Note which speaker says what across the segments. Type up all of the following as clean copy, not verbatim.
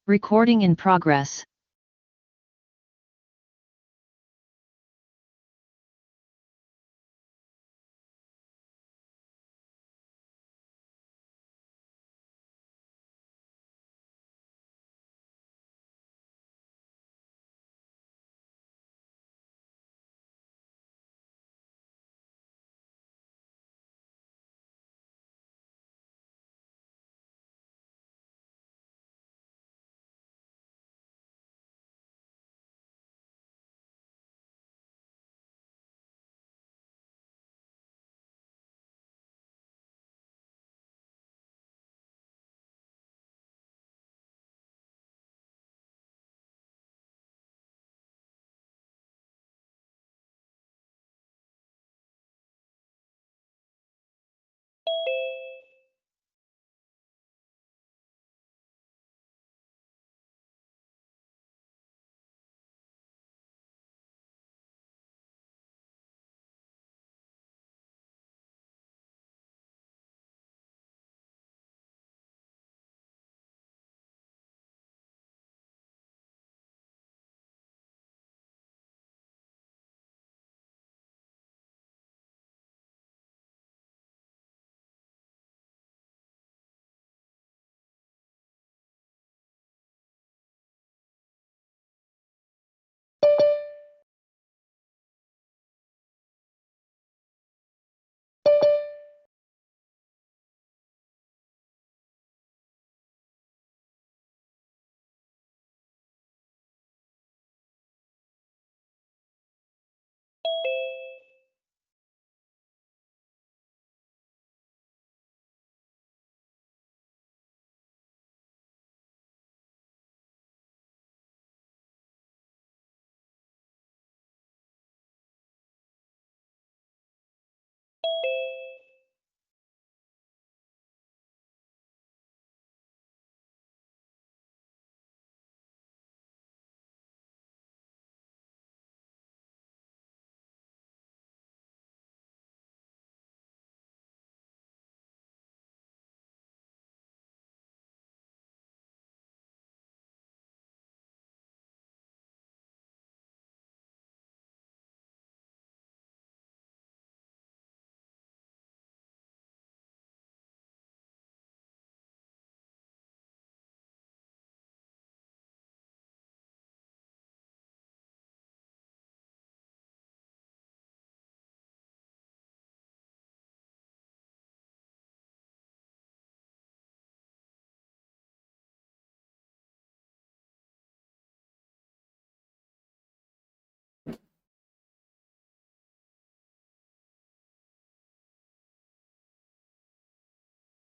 Speaker 1: Recording in progress.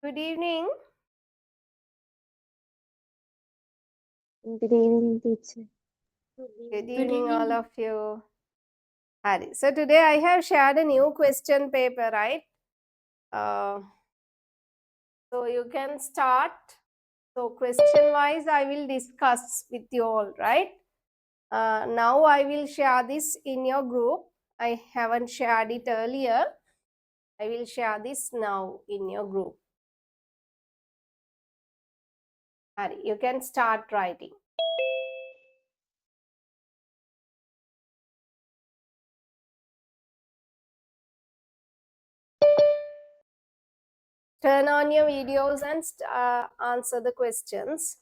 Speaker 2: Good evening.
Speaker 3: Good evening, teacher.
Speaker 2: Good evening, all of you. Hari. So today I have shared a new question paper, right? So you can start. So question wise, I will discuss with you all, right? Now I will share this in your group. I haven't shared it earlier. I will share this now in your group. Hari, you can start writing. Turn on your videos and answer the questions.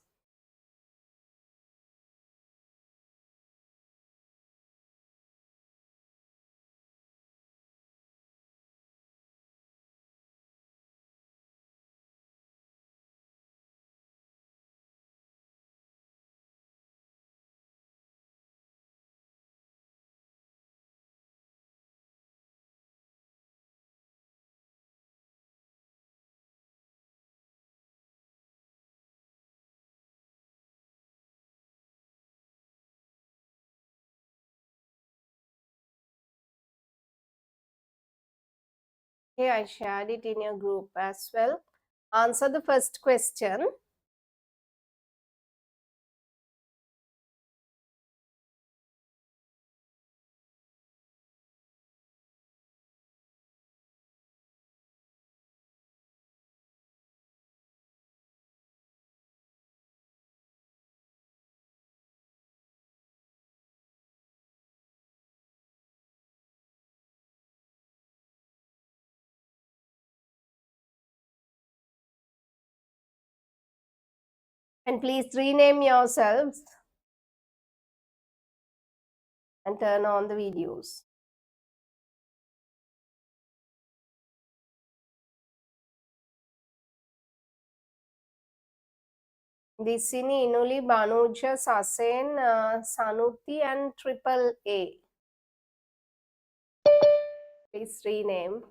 Speaker 2: Here I shared it in your group as well. Answer the first question. And please rename yourselves and turn on the videos. Disini, Inuli, Banuja, Sasen, Sanuti, and Triple A. Please rename.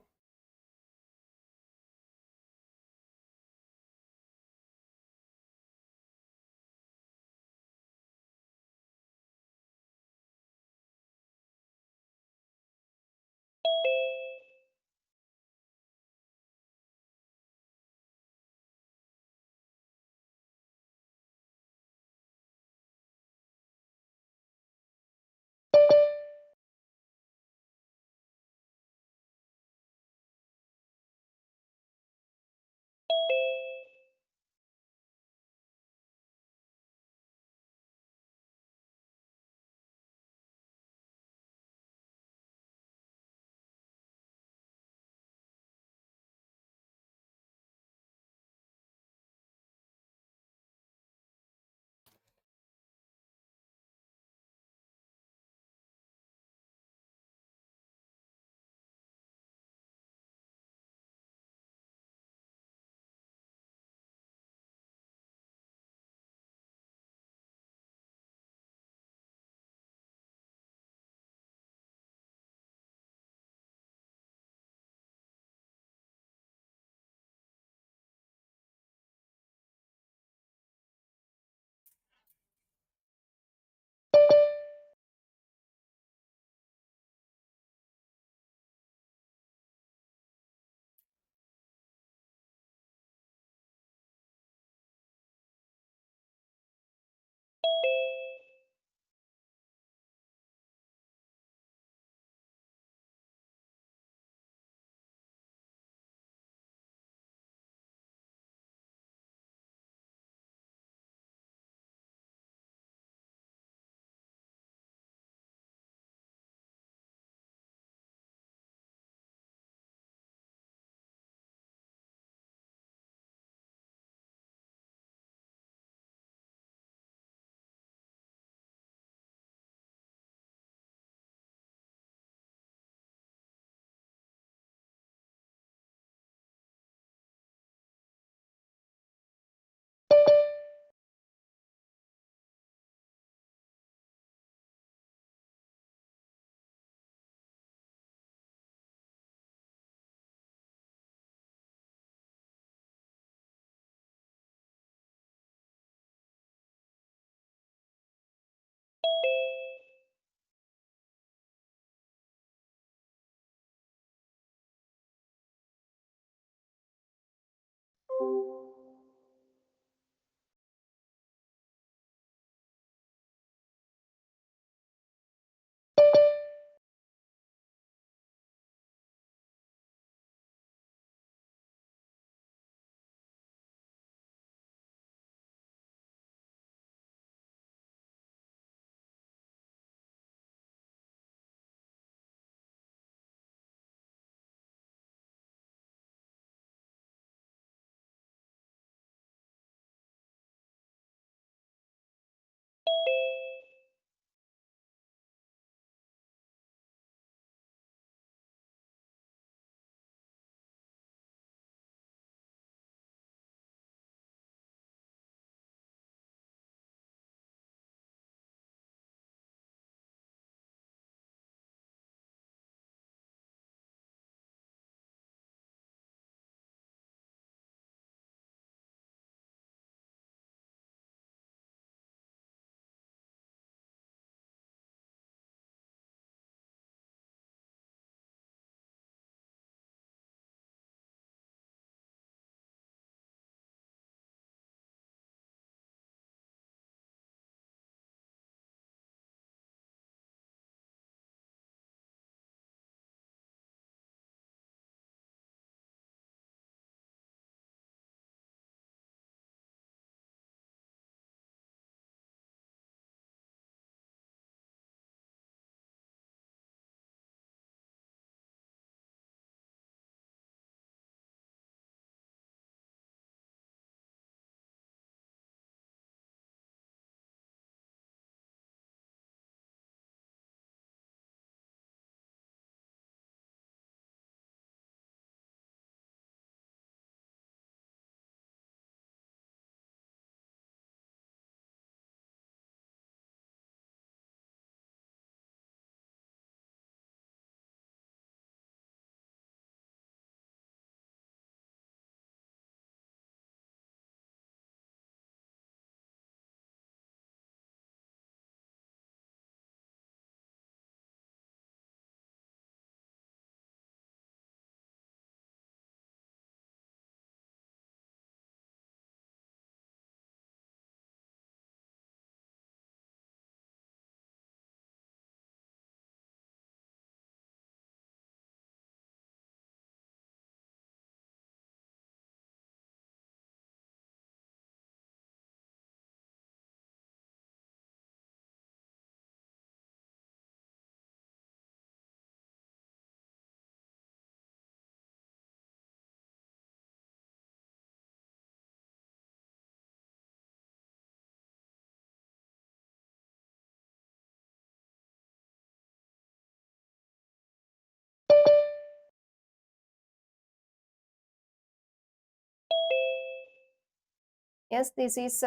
Speaker 2: Yes, this is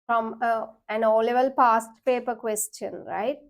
Speaker 2: from an O-level past paper question, right?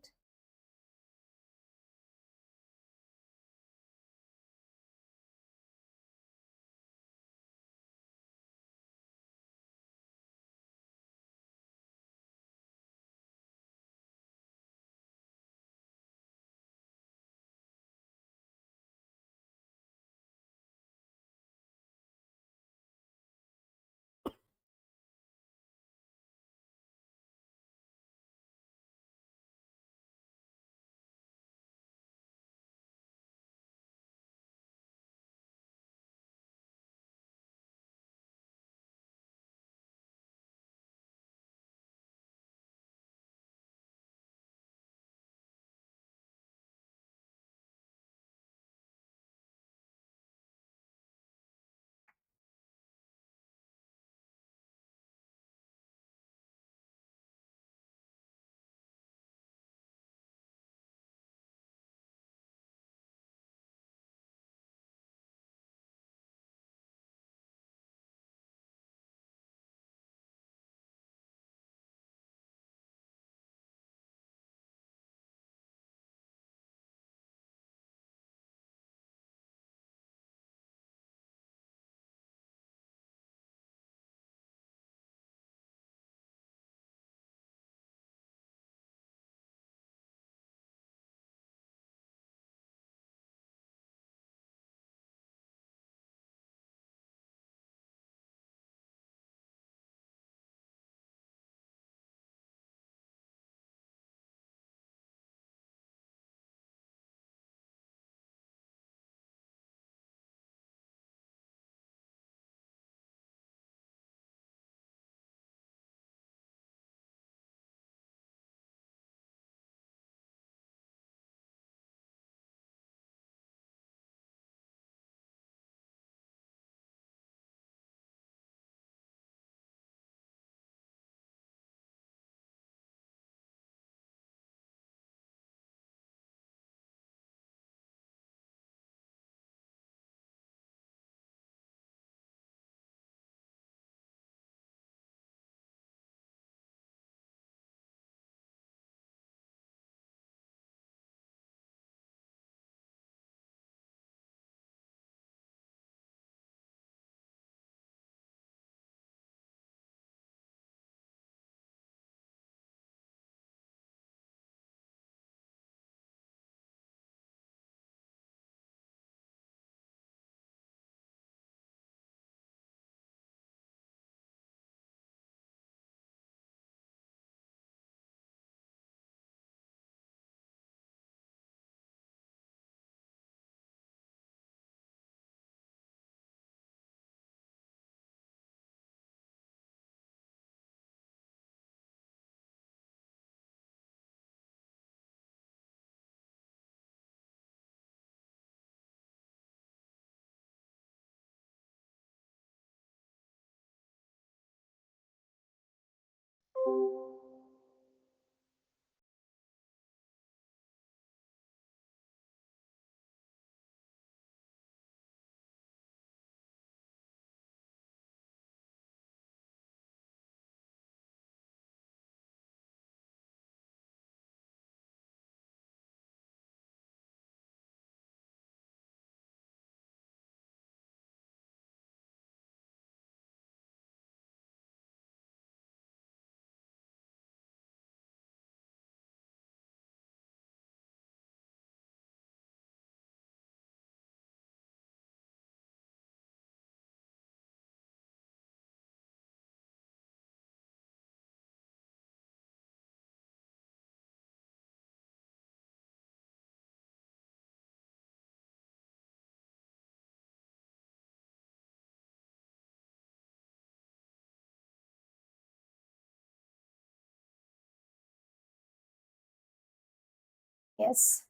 Speaker 2: Yes.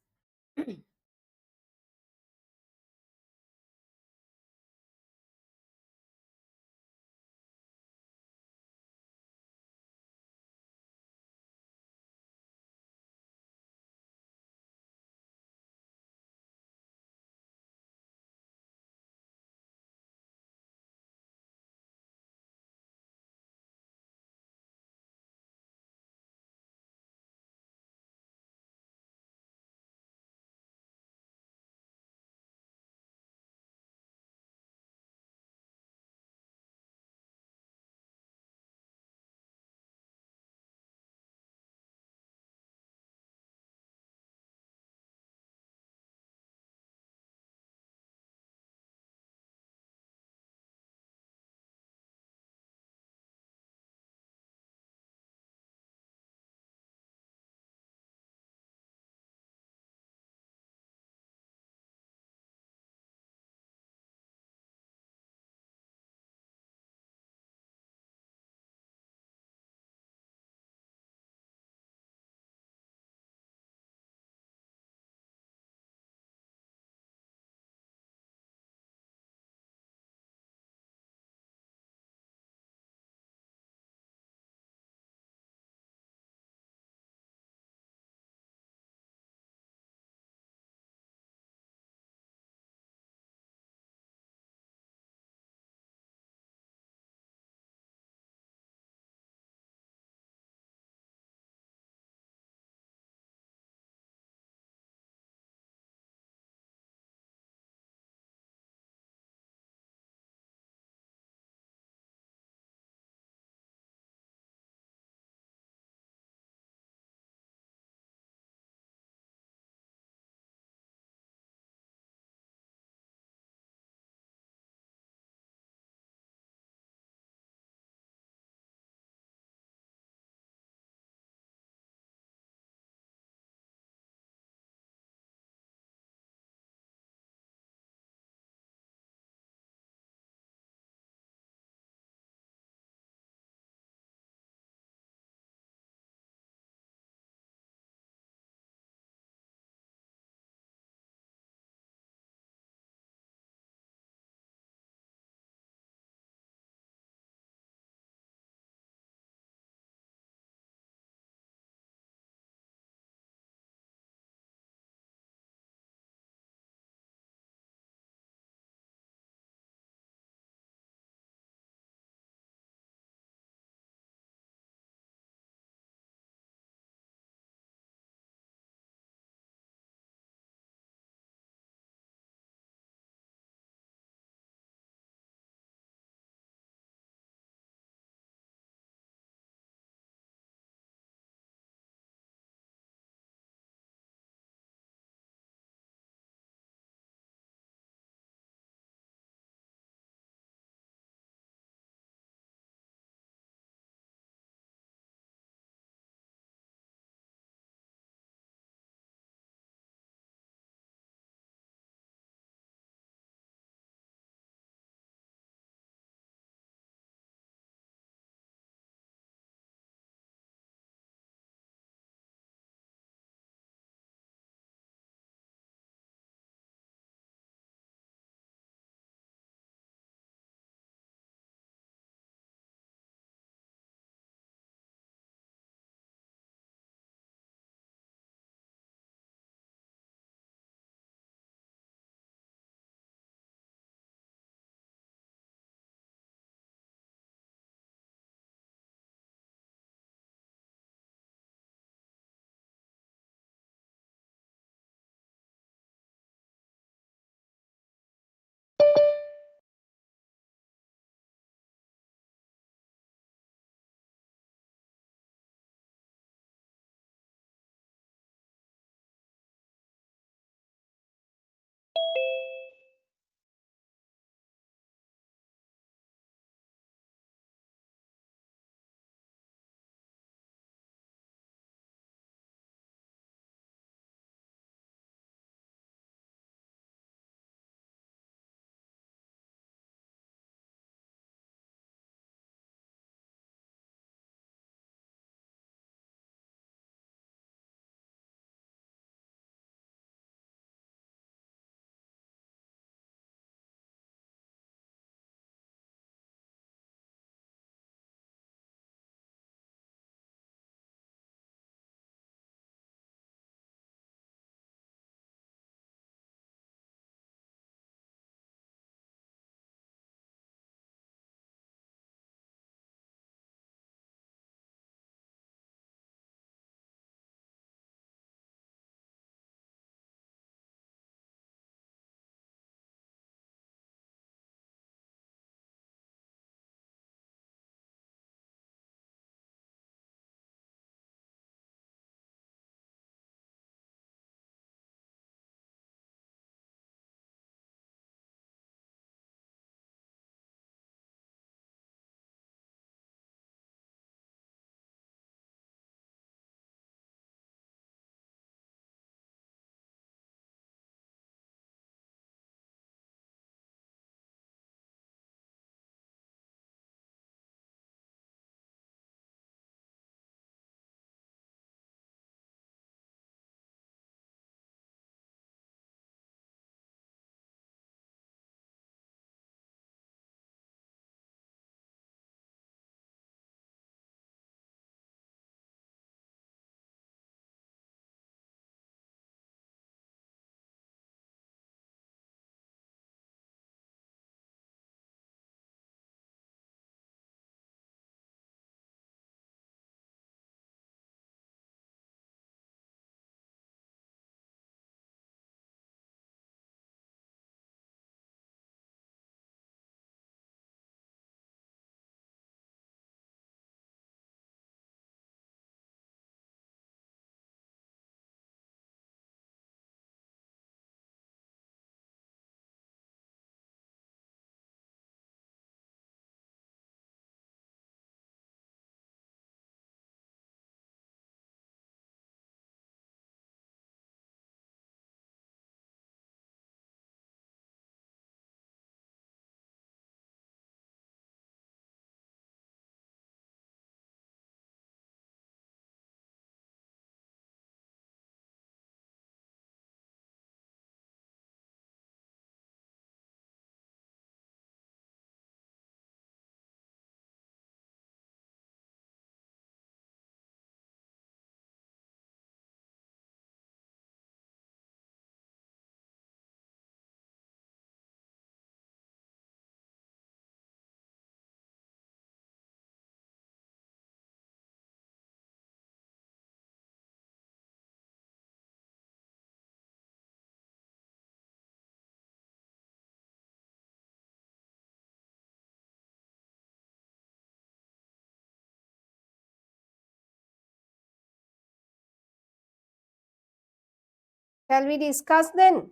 Speaker 2: Shall we discuss then?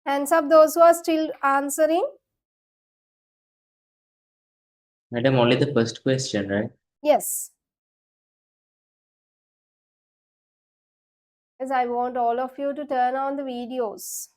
Speaker 2: Hands up those who are still answering.
Speaker 1: Madam, only the first question, right?
Speaker 2: Yes. Yes, I want all of you to turn on the videos.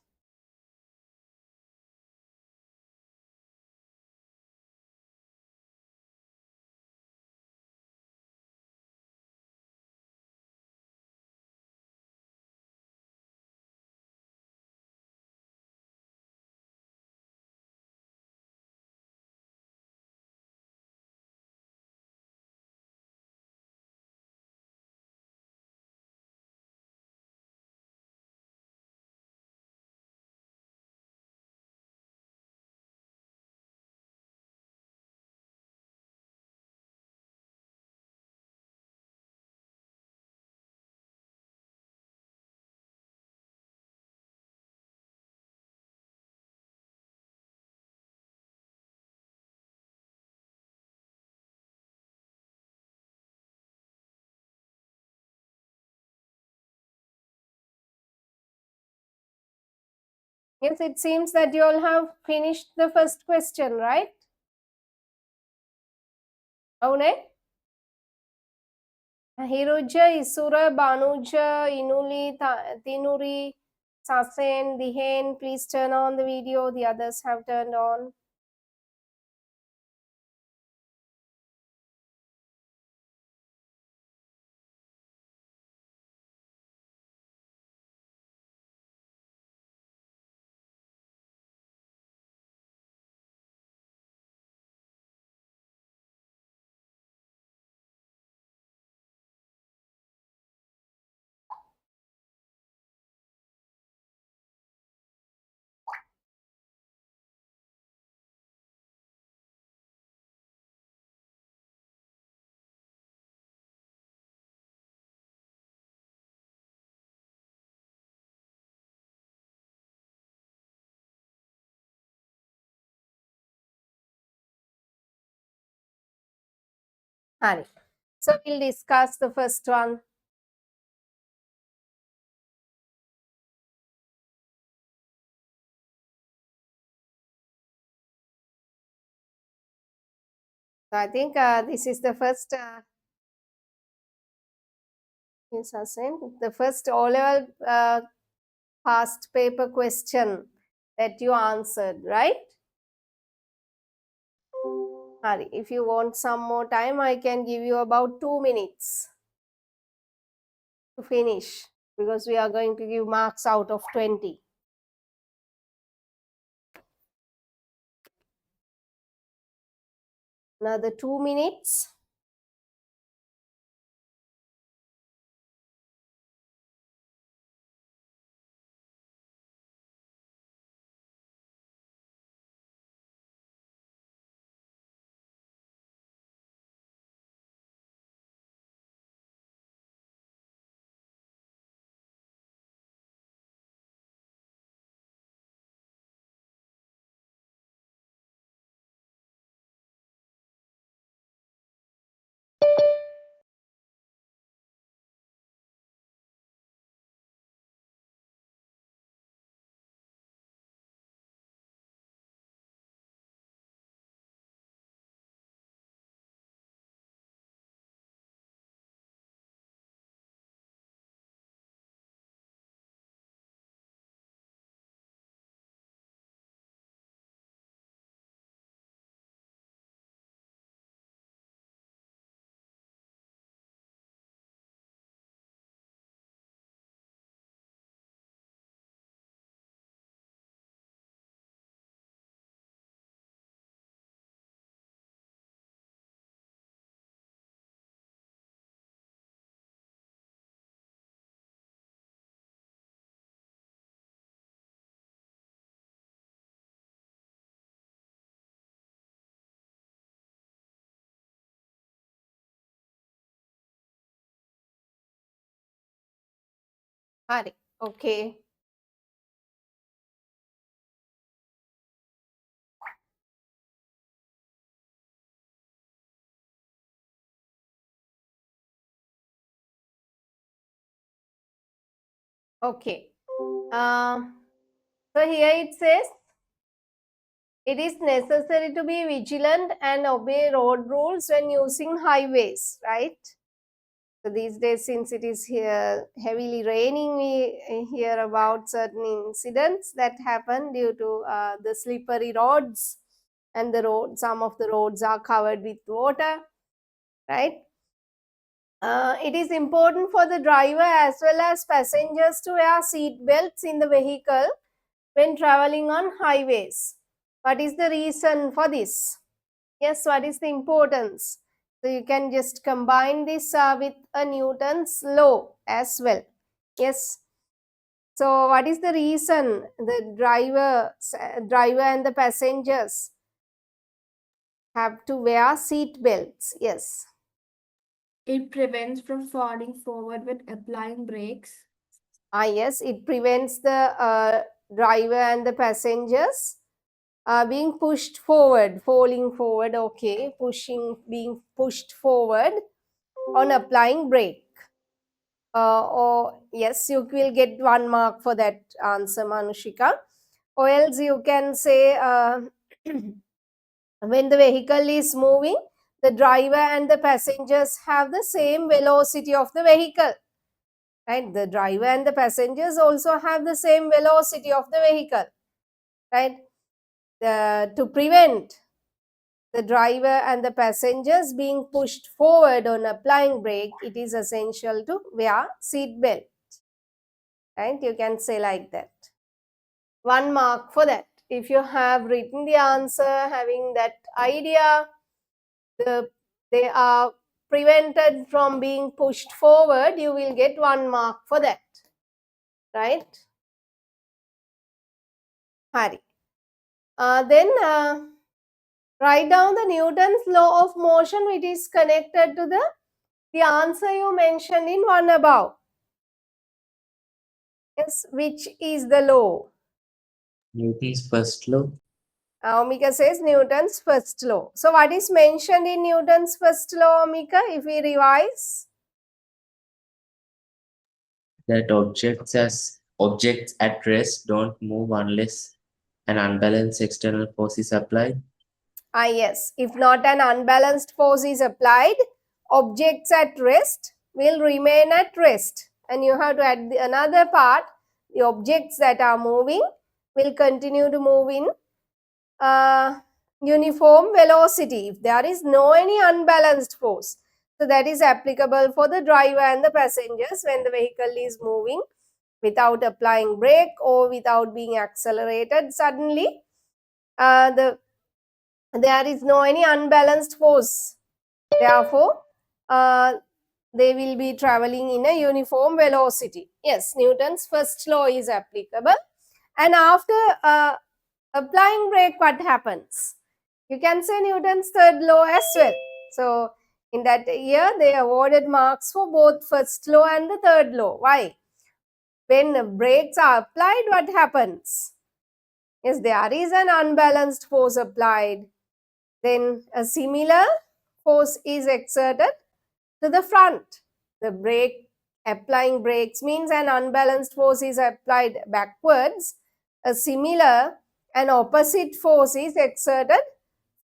Speaker 2: Yes, it seems that you all have finished the first question, right? Avune? Hiruja, Isura, Banuja, Inuli, Tinuri, Sasen, Dihen, please turn on the video. The others have turned on. Hari. So we'll discuss the first one. So I think this is the first, Ms. Hussain, the first O-level past paper question that you answered, right? Hari, if you want some more time, I can give you about 2 minutes to finish because we are going to give marks out of 20. Another 2 minutes. Hari, okay. Okay. So here it says, it is necessary to be vigilant and obey road rules when using highways, right? So these days, since it is here heavily raining, we hear about certain incidents that happen due to the slippery roads, and some of the roads are covered with water, right? It is important for the driver as well as passengers to wear seat belts in the vehicle when traveling on highways. What is the reason for this? Yes, what is the importance? So you can just combine this with a Newton's law as well. Yes. So what is the reason the driver and the passengers have to wear seat belts? Yes.
Speaker 4: It prevents from falling forward when applying brakes.
Speaker 2: Yes, it prevents the driver and the passengers being pushed forward, falling forward, okay, being pushed forward on applying brake. Or yes, you will get 1 mark for that answer, Manushika. Or else you can say when the vehicle is moving, the driver and the passengers have the same velocity of the vehicle. Right? The driver and the passengers also have the same velocity of the vehicle. Right? To prevent the driver and the passengers being pushed forward on applying brake, it is essential to wear seat belt. Right? You can say like that. 1 mark for that. If you have written the answer having that idea, they are prevented from being pushed forward, you will get 1 mark for that. Right? Hari. Then write down the Newton's law of motion which is connected to the answer you mentioned in one above. Yes, which is the law?
Speaker 1: Newton's first law.
Speaker 2: Omika says Newton's first law. So what is mentioned in Newton's first law, Omika, if we revise?
Speaker 1: That objects at rest don't move unless an unbalanced external force is applied.
Speaker 2: Yes, if not an unbalanced force is applied, objects at rest will remain at rest. And you have to add another part, the objects that are moving will continue to move in uniform velocity if there is no any unbalanced force. So that is applicable for the driver and the passengers when the vehicle is moving without applying brake or without being accelerated suddenly. There is no any unbalanced force. Therefore, they will be traveling in a uniform velocity. Yes, Newton's first law is applicable. And after applying brake, what happens? You can say Newton's third law as well. So, in that year, they awarded marks for both first law and the third law. Why? When brakes are applied, what happens? Yes, there is an unbalanced force applied. Then a similar force is exerted to the front. The applying brakes means an unbalanced force is applied backwards. A similar and opposite force is exerted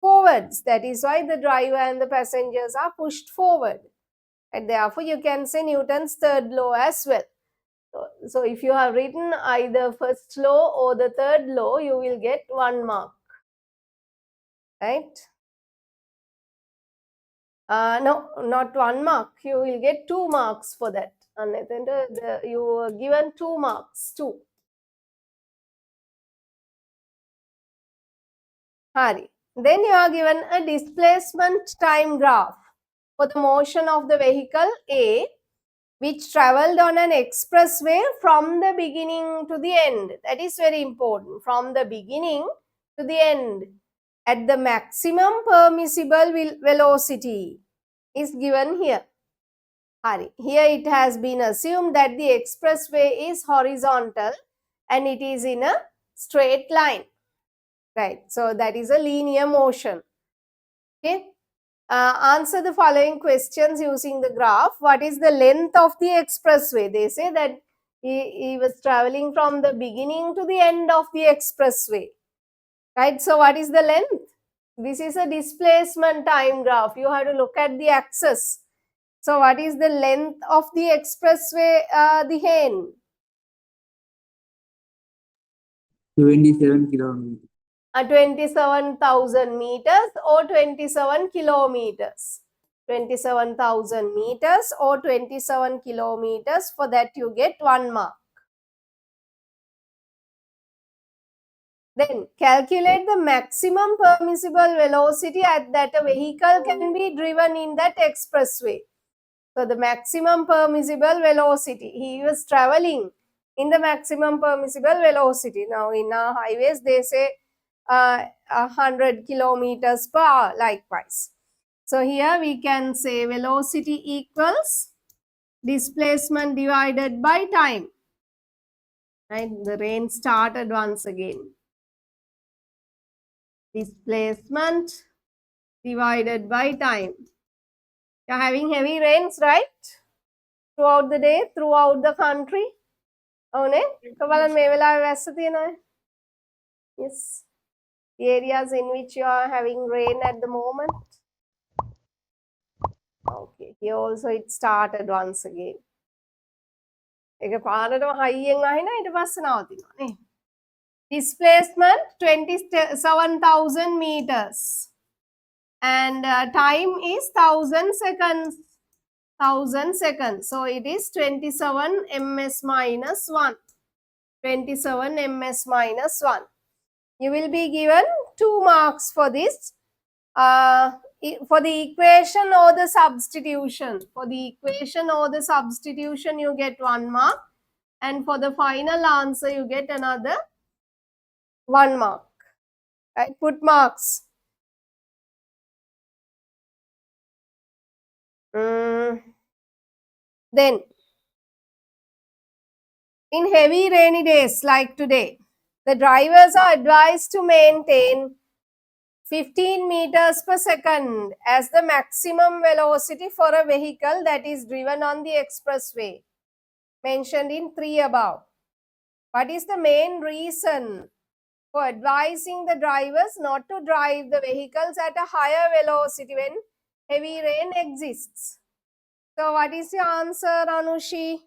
Speaker 2: forwards. That is why the driver and the passengers are pushed forward. And therefore, you can say Newton's third law as well. So if you have written either first law or the third law, you will get 1 mark. Right? No, not 1 mark. You will get 2 marks for that. And you were given 2 marks too. Hari. Then you are given a displacement time graph for the motion of the vehicle A, which travelled on an expressway from the beginning to the end. That is very important. From the beginning to the end at the maximum permissible velocity is given here. Hari. Here it has been assumed that the expressway is horizontal and it is in a straight line. Right. So that is a linear motion. Okay. Answer the following questions using the graph. What is the length of the expressway? They say that He was traveling from the beginning to the end of the expressway, right? So what is the length? This is a displacement time graph. You have to look at the axis. So what is the length of the expressway, the hen?
Speaker 5: 27 kilometers.
Speaker 2: 27,000 meters or 27 kilometers. 27,000 meters or 27 kilometers. For that you get 1 mark. Then calculate the maximum permissible velocity at that a vehicle can be driven in that expressway. So the maximum permissible velocity, he was traveling in the maximum permissible velocity. Now in our highways they say 100 kilometers per hour likewise. So here we can say velocity equals displacement divided by time. Right? The rain started once again. Displacement divided by time. You're having heavy rains, right? Throughout the day, throughout the country. Oh, ne? Kabalan me vela වැස්ස තියෙනවා. Yes. The areas in which you are having rain at the moment. Okay. Here also it started once again. එක පාරටම හයියෙන් අහිනවා ඊට පස්සේ නවතිනවා නේ. Displacement 27,000 meters. And time is 1000 seconds. 1000 seconds. So it is 27 ms minus 1. 27 ms minus 1. You will be given 2 marks for this. For the equation or the substitution. For the equation or the substitution, you get 1 mark. And for the final answer, you get another 1 mark. Right? Put marks. Then, in heavy rainy days like today, the drivers are advised to maintain 15 meters per second as the maximum velocity for a vehicle that is driven on the expressway, mentioned in 3 above. What is the main reason for advising the drivers not to drive the vehicles at a higher velocity when heavy rain exists? So, what is your answer, Anushi?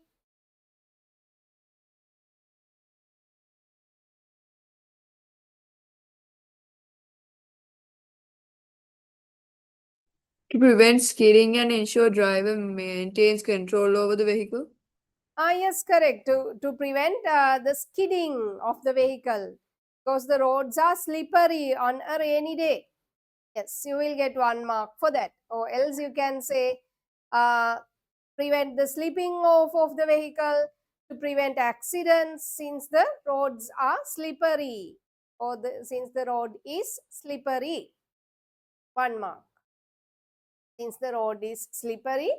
Speaker 6: To prevent skidding and ensure driver maintains control over the vehicle.
Speaker 2: Yes, correct. To prevent the skidding of the vehicle because the roads are slippery on a rainy day. Yes, you will get 1 mark for that. Or else you can say prevent the slipping off of the vehicle, to prevent accidents since the roads are slippery, or since the road is slippery. 1 mark. Since the road is slippery,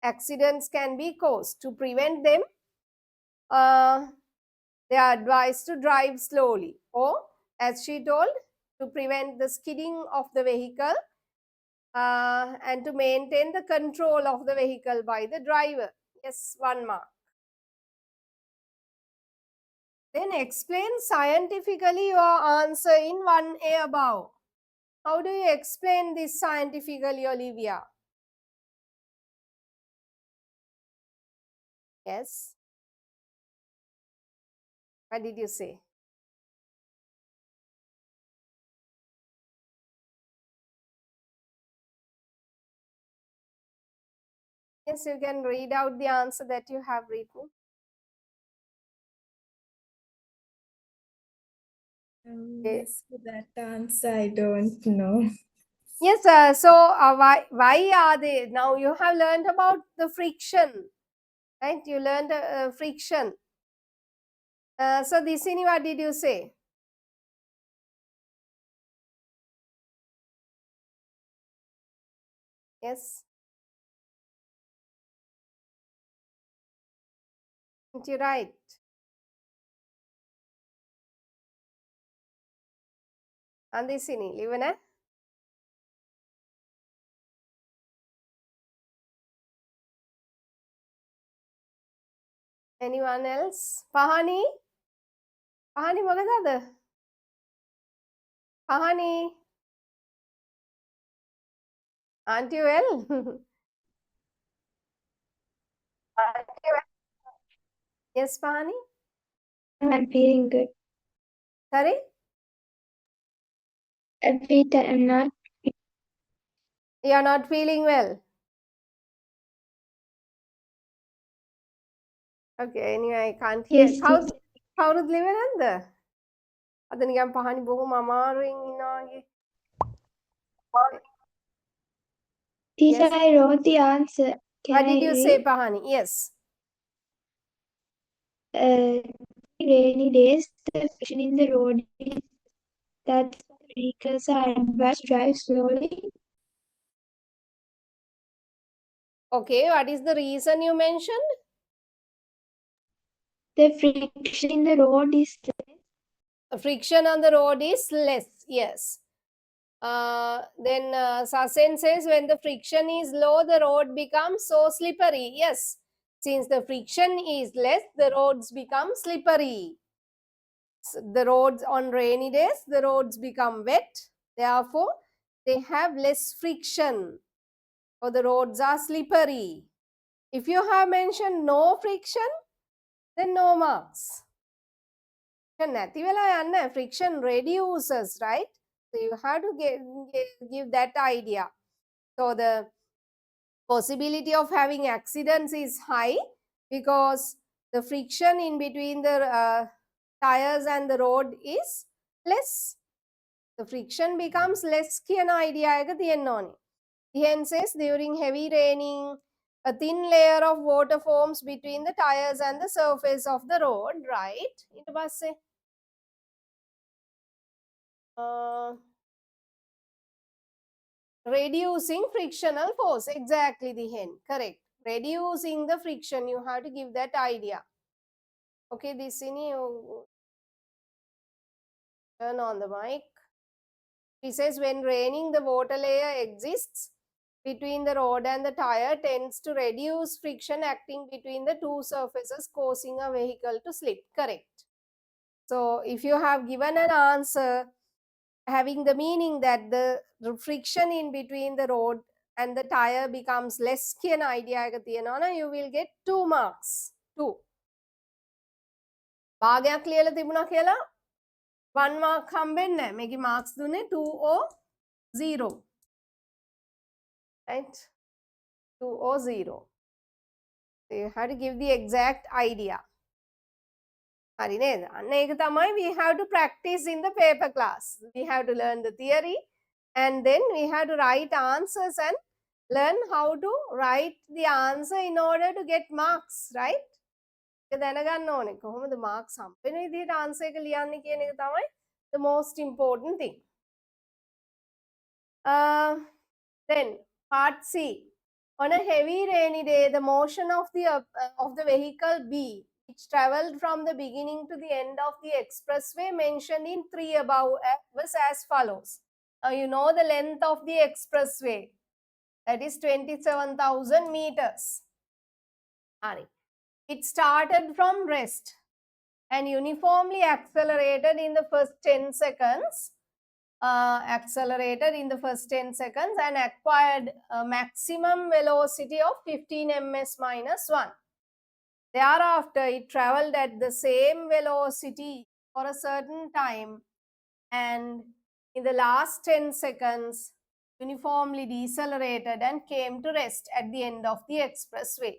Speaker 2: accidents can be caused. To prevent them, they are advised to drive slowly, or as she told, to prevent the skidding of the vehicle and to maintain the control of the vehicle by the driver. Yes, 1 mark. Then explain scientifically your answer in 1A above. How do you explain this scientifically, Olivia? Yes. What did you say? Yes, you can read out the answer that you have written.
Speaker 4: Yes, for that answer, I don't know.
Speaker 2: Yes, so why are they? Now you have learned about the friction, right? You learned friction. So Disini, what did you say? Yes. You're right. And Disini, Livana? Anyone else? Pahani? Pahani මොකද? Pahani? Aren't you well? Yes, Pahani?
Speaker 3: I'm feeling good.
Speaker 2: Sorry?
Speaker 3: A bit, I'm not.
Speaker 2: You are not feeling well. Okay, anyway, I can't hear.
Speaker 3: Yes,
Speaker 2: How's කවුරුද live නැද්ද? අද නිකන් පහනි බොහොම අමාරුවෙන් ඉන්නවා වගේ.
Speaker 3: teacher,
Speaker 2: Yes.
Speaker 3: I wrote the answer. Can
Speaker 2: What
Speaker 3: I
Speaker 2: did you
Speaker 3: read?
Speaker 2: say, Pahani? Yes.
Speaker 3: Rainy days, the friction in the road is that vehicles are advised to drive slowly.
Speaker 2: Okay, what is the reason you mentioned?
Speaker 3: The friction in the road is
Speaker 2: Friction on the road is less. Yes. Then Sasen says when the friction is low, the road becomes so slippery. Yes. Since the friction is less, the roads become slippery. The roads on rainy days, the roads become wet. Therefore, they have less friction or the roads are slippery. If you have mentioned no friction, then no marks. Friction reduces, right? So you have to give that idea. So the possibility of having accidents is high because the friction in between the tires and the road is less. The friction becomes less කියන idea එක තියෙන්න ඕනේ. He says during heavy raining, a thin layer of water forms between the tires and the surface of the road, right? ඊට පස්සේ reducing frictional force. Exactly the hen. Correct. Reducing the friction. You have to give that idea. Okay, this in you turn on the mic. He says when raining, the water layer exists between the road and the tire tends to reduce friction acting between the two surfaces, causing a vehicle to slip. Correct. So if you have given an answer having the meaning that the friction in between the road and the tire becomes less කියන idea එක තියෙනවා නම් you will get 2 marks. 2. භාගයක් ලියලා තිබුණා කියලා 1 mark හම්බෙන්නේ නැහැ. මේකේ marks දුන්නේ 2 or 0. Right? 2 or 0. So you have to give the exact idea. හරි නේද? අන්න ඒක තමයි we have to practice in the paper class. We have to learn the theory and then we have to write answers and learn how to write the answer in order to get marks, right? ඒක දැනගන්න ඕනේ. කොහොමද marks හම්බෙන විදිහට answer එක ලියන්නේ කියන එක තමයි the most important thing. Then part C. On a heavy rainy day, the motion of the vehicle B, which travelled from the beginning to the end of the expressway mentioned in 3 above, was as follows. Now you know the length of the expressway. That is 27,000 meters. It started from rest and uniformly accelerated in the first 10 seconds. And acquired a maximum velocity of 15 ms minus 1. Thereafter, it traveled at the same velocity for a certain time and in the last 10 seconds uniformly decelerated and came to rest at the end of the expressway.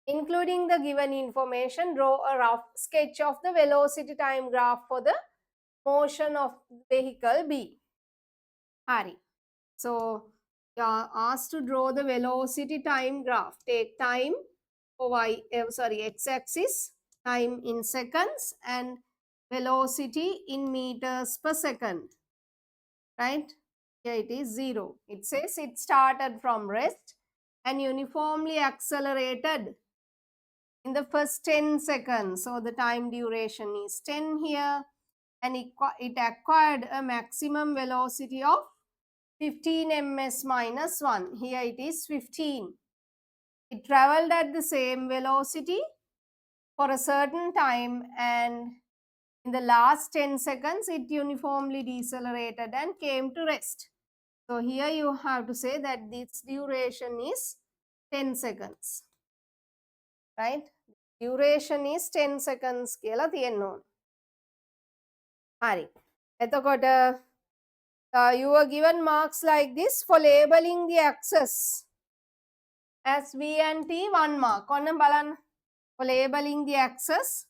Speaker 2: Including the given information, draw a rough sketch of the velocity time graph for the motion of vehicle B. Hari. So, you are asked to draw the velocity time graph. Take time for x-axis, time in seconds and velocity in meters per second. Right? Here it is 0. It says it started from rest and uniformly accelerated in the first 10 seconds. So, the time duration is 10 here and it acquired a maximum velocity of 15 ms minus 1. Here it is 15. It travelled at the same velocity for a certain time, and in the last 10 seconds it uniformly decelerated and came to rest. So here you have to say that this duration is 10 seconds, right? Duration is 10 seconds කියලා තියෙන්න ඕන. හරි. එතකොට you were given marks like this for labeling the axis as V and T, 1 mark. ඔන්න බලන්න. For labeling the axis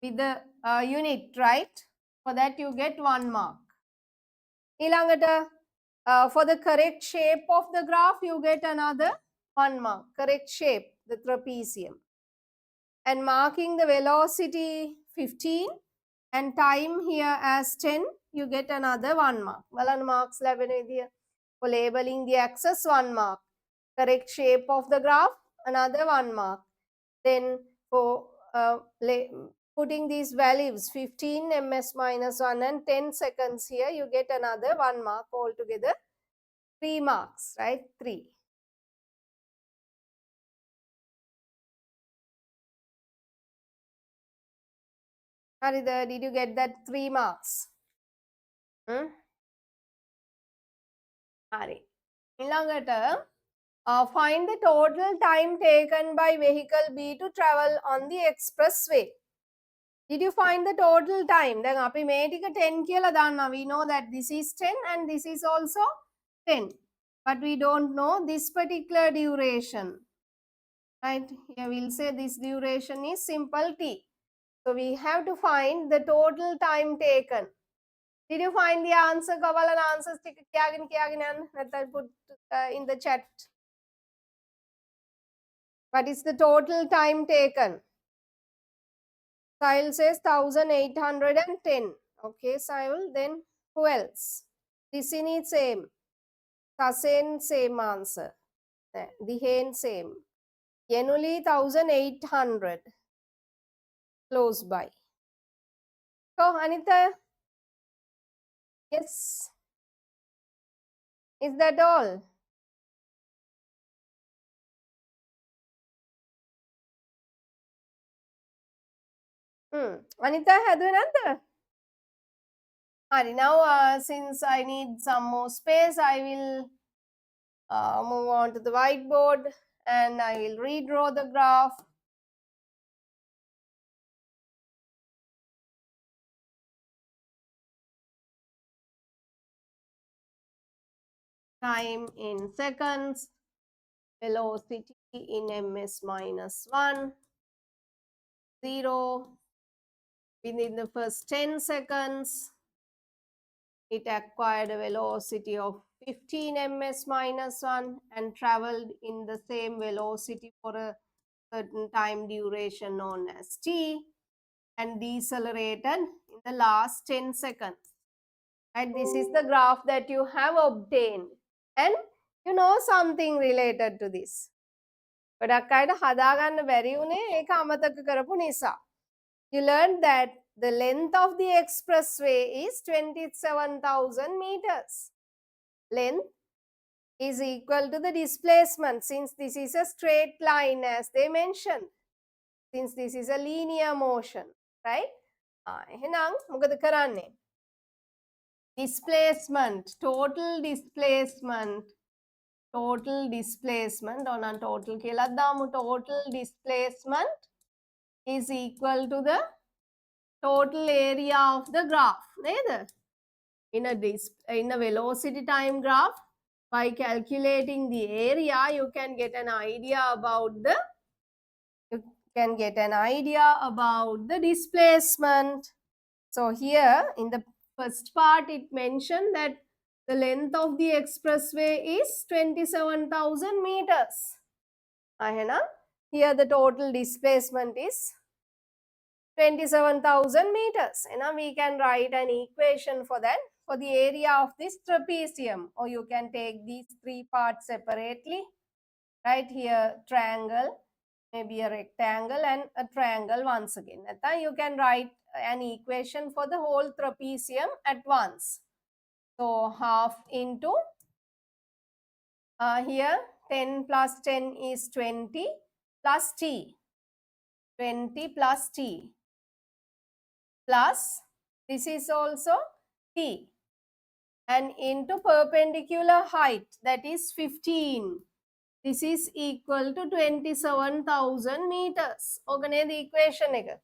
Speaker 2: with the unit, right? For that you get 1 mark. ඊළඟට for the correct shape of the graph you get another 1 mark. Correct shape, the trapezium. And marking the velocity 15 and time here as 10, you get another 1 mark. බලන්න marks ලැබෙන විදිය. For labeling the axis, 1 mark. Correct shape of the graph, another 1 mark. Then for putting these values 15 ms minus 1 and 10 seconds here, you get another 1 mark, altogether 3 marks, right? 3. Harida, did you get that 3 marks? Hari. ඊළඟට find the total time taken by vehicle B to travel on the expressway. Did you find the total time? දැන් අපි මේ ටික 10 කියලා දාන්නවා. We know that this is 10 and this is also 10. But we don't know this particular duration. Right? Here we'll say this duration is simple T. So we have to find the total time taken. Did you find the answer? Kawalan answers let's put in the chat. What is the total time taken? Sahil says 1810. Okay, Sahil. Then who else? Tisini same. Sasen same answer. Dihen same. Yenuli 1800. Close by. So Anita. Yes. Is that all? Anita හැදුවේ නැද්ද? Hari, now since I need some more space, I will move on to the whiteboard and I will redraw the graph. Time in seconds, velocity in ms minus 1, 0. Within the first 10 seconds, it acquired a velocity of 15 ms minus 1 and traveled in the same velocity for a certain time duration known as t, and decelerated in the last 10 seconds. And this is the graph that you have obtained. And you know something related to this. ගොඩක් අයට හදාගන්න බැරි වුණේ ඒක අමතක කරපු නිසා. You learned that the length of the expressway is 27,000 meters. Length is equal to the displacement, since this is a straight line as they mentioned. Since this is a linear motion, right? එහෙනම් මොකද කරන්නේ? Displacement, total displacement on a total කියලා දාමු. Total displacement is equal to the total area of the graph. නේද? In a velocity time graph, by calculating the area, you can get an idea about the displacement. So here in the first part, it mentioned that the length of the expressway is 27,000 meters. Here the total displacement is 27,000 meters. And now we can write an equation for that, for the area of this trapezium. Or you can take these 3 parts separately. Right here, triangle, maybe a rectangle and a triangle once again. That you can write an equation for the whole trapezium at once. So half into here 10 plus 10 is 20 plus t. 20 plus t plus this is also t and into perpendicular height that is 15. This is equal to 27,000 meters. Okay, the equation එක.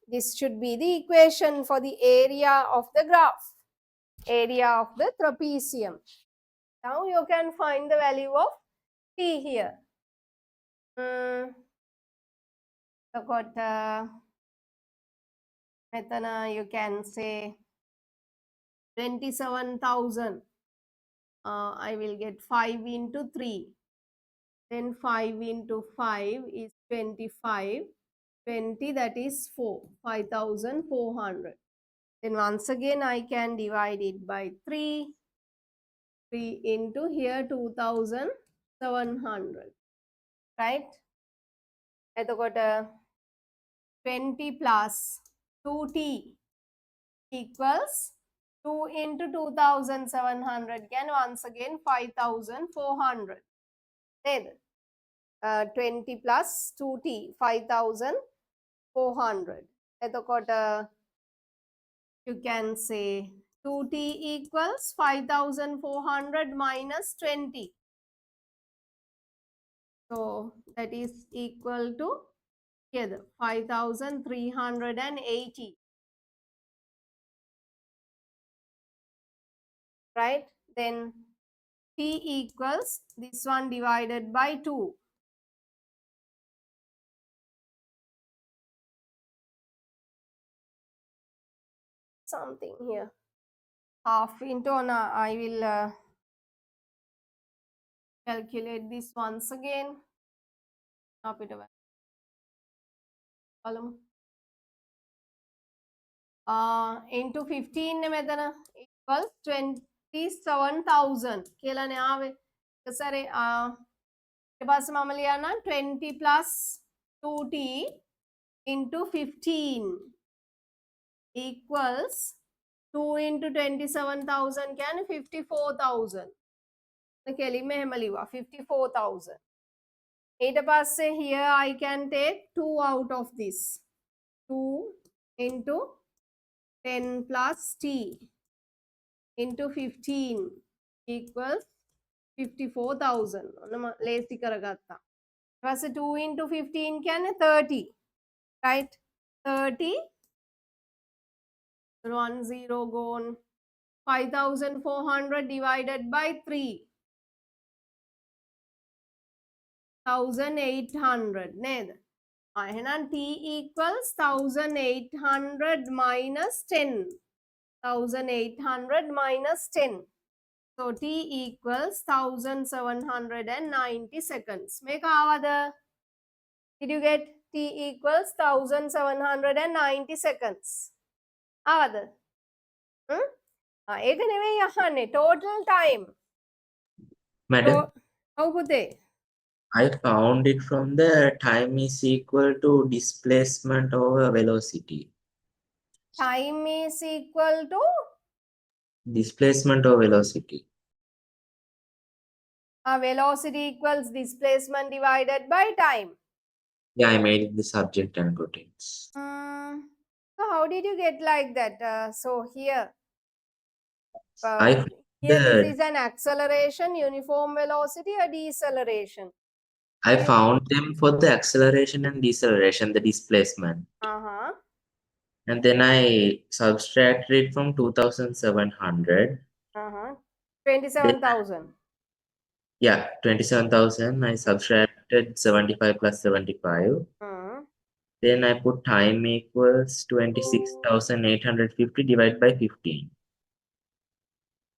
Speaker 2: This should be the equation for the area of the graph, area of the trapezium. Now you can find the value of t here. So got you can say 27,000. I will get 5 into 3. Then 5 into 5 is 25. 20 that is 4. 5,400. Then once again I can divide it by 3. 3 into here 2,700. Right? එතකොට 20 plus 2t equals 2 into 2,700 again once again 5,400. Then 20 plus 2t 5,400. එතකොට you can say 2t equals 5,400 minus 20. So that is equal to here 5,380. Right? Then t equals this one divided by 2. Something here. Half into I will calculate this once again. Into 15 equals 27,000. කියලා නේ ආවේ. සරේ 20 plus 2t into 15 equals 2 into 27,000 can 54,000. කෙලින්ම එහෙම ලිව්වා 54,000. ඊට පස්සේ here I can take 2 out of this. 2 into 10 plus t into 15 equals 54,000. ලේසි කරගත්තා. ඊට පස්සේ 2 into 15 කියන්නේ 30. Right? 30 1 0 gone. 5,400 divided by 3. 1,800 නේද? එහෙනම් t equals 1,800 minus 10. 1,800 minus 10. So t equals 1,790 seconds. මේක ආවද? Did you get t equals 1,790 seconds? ආවද? ඒක නෙවෙයි අහන්නේ. Total time.
Speaker 1: Madam,
Speaker 2: ඔව් පුතේ.
Speaker 1: I found it from the time is equal to displacement over velocity.
Speaker 2: Time is equal to
Speaker 1: Displacement over velocity.
Speaker 2: velocity equals displacement divided by time.
Speaker 1: Yeah, I made it the subject and got it.
Speaker 2: So how did you get like that? So here,
Speaker 1: I
Speaker 2: here this
Speaker 1: the
Speaker 2: is an acceleration, uniform velocity, or deceleration.
Speaker 1: I found them for the acceleration and deceleration, the displacement. And then I subtracted it from 2,700.
Speaker 2: 27,000.
Speaker 1: Yeah, 27,000. I subtracted 75 plus 75. Then I put time equals 26,850 divided by 15.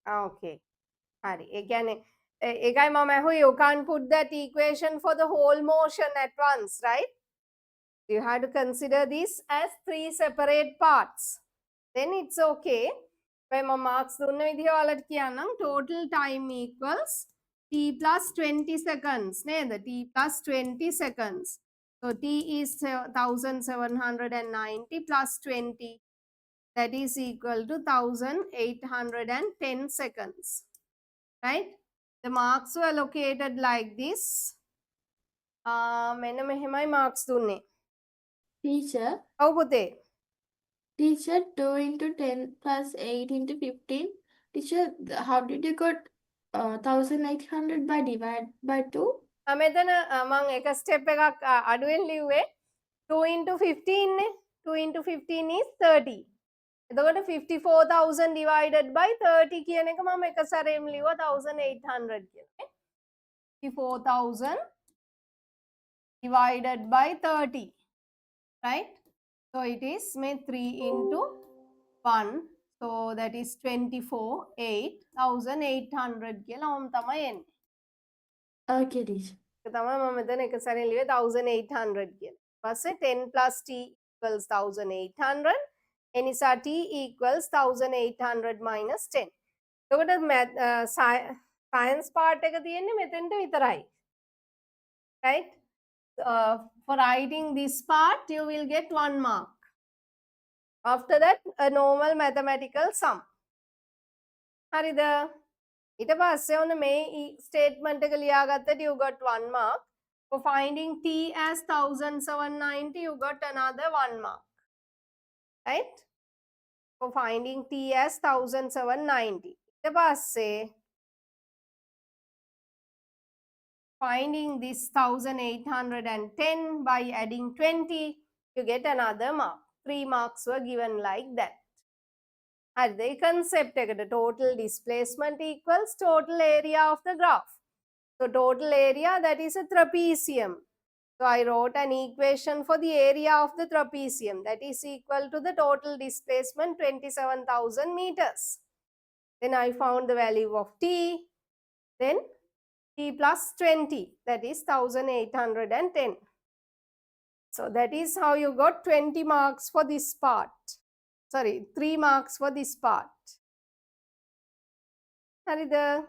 Speaker 2: Okay. Hari. Egai mama you can't put that equation for the whole motion at once, right? You have to consider this as 3 separate parts. Then it's okay. When my marks dunna විදිහ ඔයාලට කියන්නම් total time equals t plus 20 seconds නේද? T plus 20 seconds. So t is 1,790 plus 20. That is equal to 1,810 seconds. Right? The marks were located like this. මෙන්න මෙහෙමයි marks දුන්නේ.
Speaker 4: Teacher,
Speaker 2: ඔව් පුතේ.
Speaker 4: teacher, 2 into 10 plus 8 into 15. Teacher, how did you got 1800 by divide by 2?
Speaker 2: මෙතන මම එක step එකක් අඩුවෙන් ලිව්වේ 2 into 15 නේ. 2 into 15 is 30. එතකොට 54,000 divided by 30 කියන එක මම එක සැරේම ලිව්වා 1800 කියලා. 54,000 divided by 30. Right? So it is 3 into 1. So that is 24, 8,800 කියලා ඔම් තමයි එන්නේ.
Speaker 4: Okay, teacher.
Speaker 2: ඒක තමයි මම මෙතන එක සැරේ ලිව්වේ 1800 කියලා. ඊපස්සේ 10 plus t equals 1800. ඒ නිසා t equals 1800 minus 10. එතකොට science part එක තියෙන්නේ මෙතෙන්ට විතරයි. Right? For writing this part you will get 1 mark. After that a normal mathematical sum. හරිද? ඊට පස්සේ ඔන්න මේ statement එක ලියාගත්තට you got 1 mark. For finding t as 1790 you got another 1 mark. Right? For finding t as 1790. ඊට පස්සේ finding this 1810 by adding 20 you get another mark. 3 marks were given like that. At the concept ekata total displacement equals total area of the graph. So total area, that is a trapezium. So I wrote an equation for the area of the trapezium, that is equal to the total displacement 27,000 meters. Then I found the value of t, then t plus 20, that is 1810. So that is how you got 20 marks for this part. Sorry, 3 marks for this part. Harida?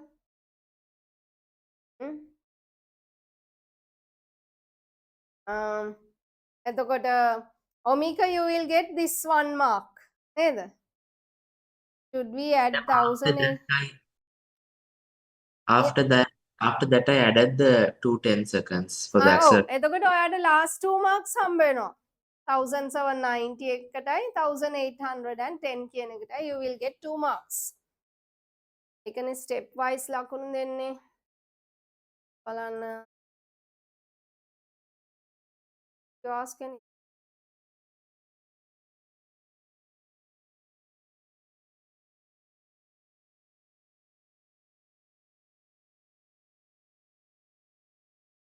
Speaker 2: එතකොට Omika, you will get this 1 mark. නේද? Should we add 1,008?
Speaker 1: After that I added the 2 10 seconds for the
Speaker 2: ඔව්.
Speaker 1: acceleration.
Speaker 2: එතකොට ඔයාට last 2 marks හම්බ වෙනවා. 1790 එකටයි 1810 කියන එකටයි you will get 2 marks. ඒකනේ step wise ලකුණු දෙන්නේ. බලන්න. You ask any.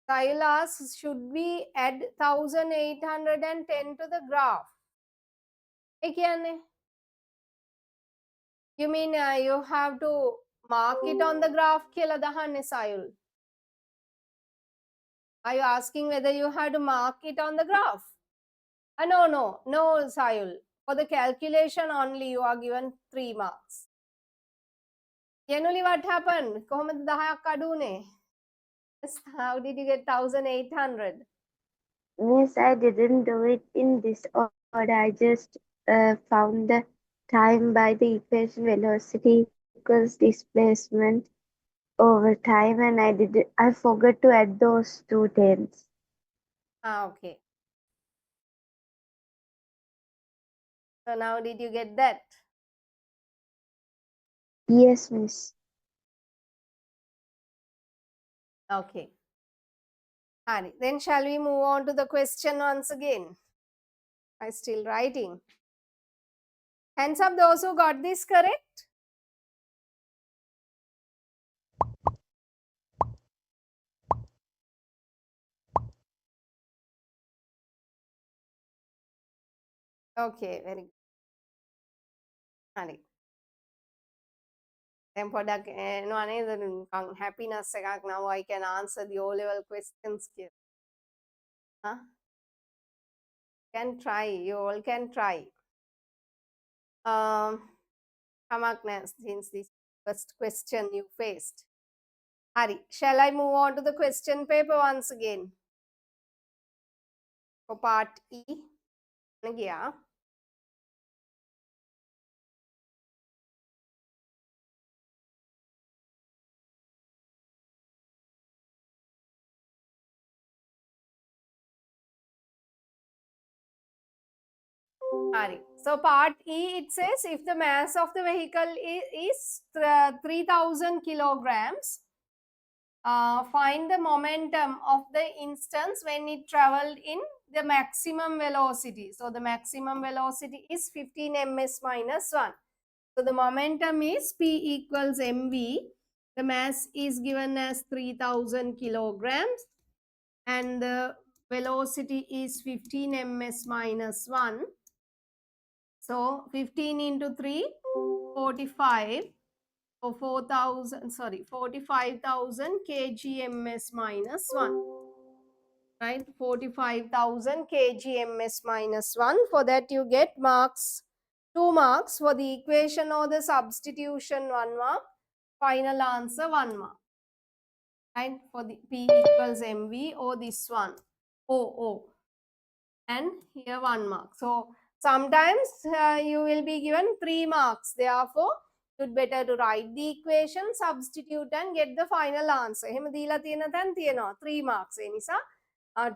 Speaker 2: Kyle asks, should we add 1810 to the graph? ඒ කියන්නේ you mean you have to mark it on the graph කියලා දහන්නේ Sayul? Are you asking whether you have to mark it on the graph? No, Sayul. For the calculation only you are given 3 marks. Generally what happened? කොහොමද 10ක් අඩු උනේ? How did you get 1800?
Speaker 3: Miss, I didn't do it in this order. I just found the time by the equation velocity equals displacement over time, and I forgot to add those 2 tens.
Speaker 2: Okay. So now did you get that?
Speaker 3: Yes, Miss.
Speaker 2: Okay. Hari. Then shall we move on to the question once again? I'm still writing. Hands up those who got this correct. Okay, very good. Hari. Then පොඩක් එනවා නේද නිකන් happiness එකක්. Now I can answer the O level questions here. Huh? Can try. You all can try. කමක් නැහැ since this first question you faced. Hari. Shall I move on to the question paper once again? For part E. ගියා. So part E, it says if the mass of the vehicle is 3000 kilograms, find the momentum of the instance when it traveled in the maximum velocity. So the maximum velocity is 15 ms minus 1. So the momentum is P equals mv. The mass is given as 3000 kilograms and the velocity is 15 ms minus 1. So 15 into 3, 45. So 45,000 kgms minus 1. Right? 45,000 kgms minus 1. For that you get marks. 2 marks for the equation or the substitution, 1 mark. Final answer, 1 mark. Right? For the P equals mv or this one. O. And here 1 mark. So sometimes you will be given 3 marks. Therefore, you'd better to write the equation, substitute and get the final answer. එහෙම දීලා තියෙන තැන් තියෙනවා 3 marks. ඒ නිසා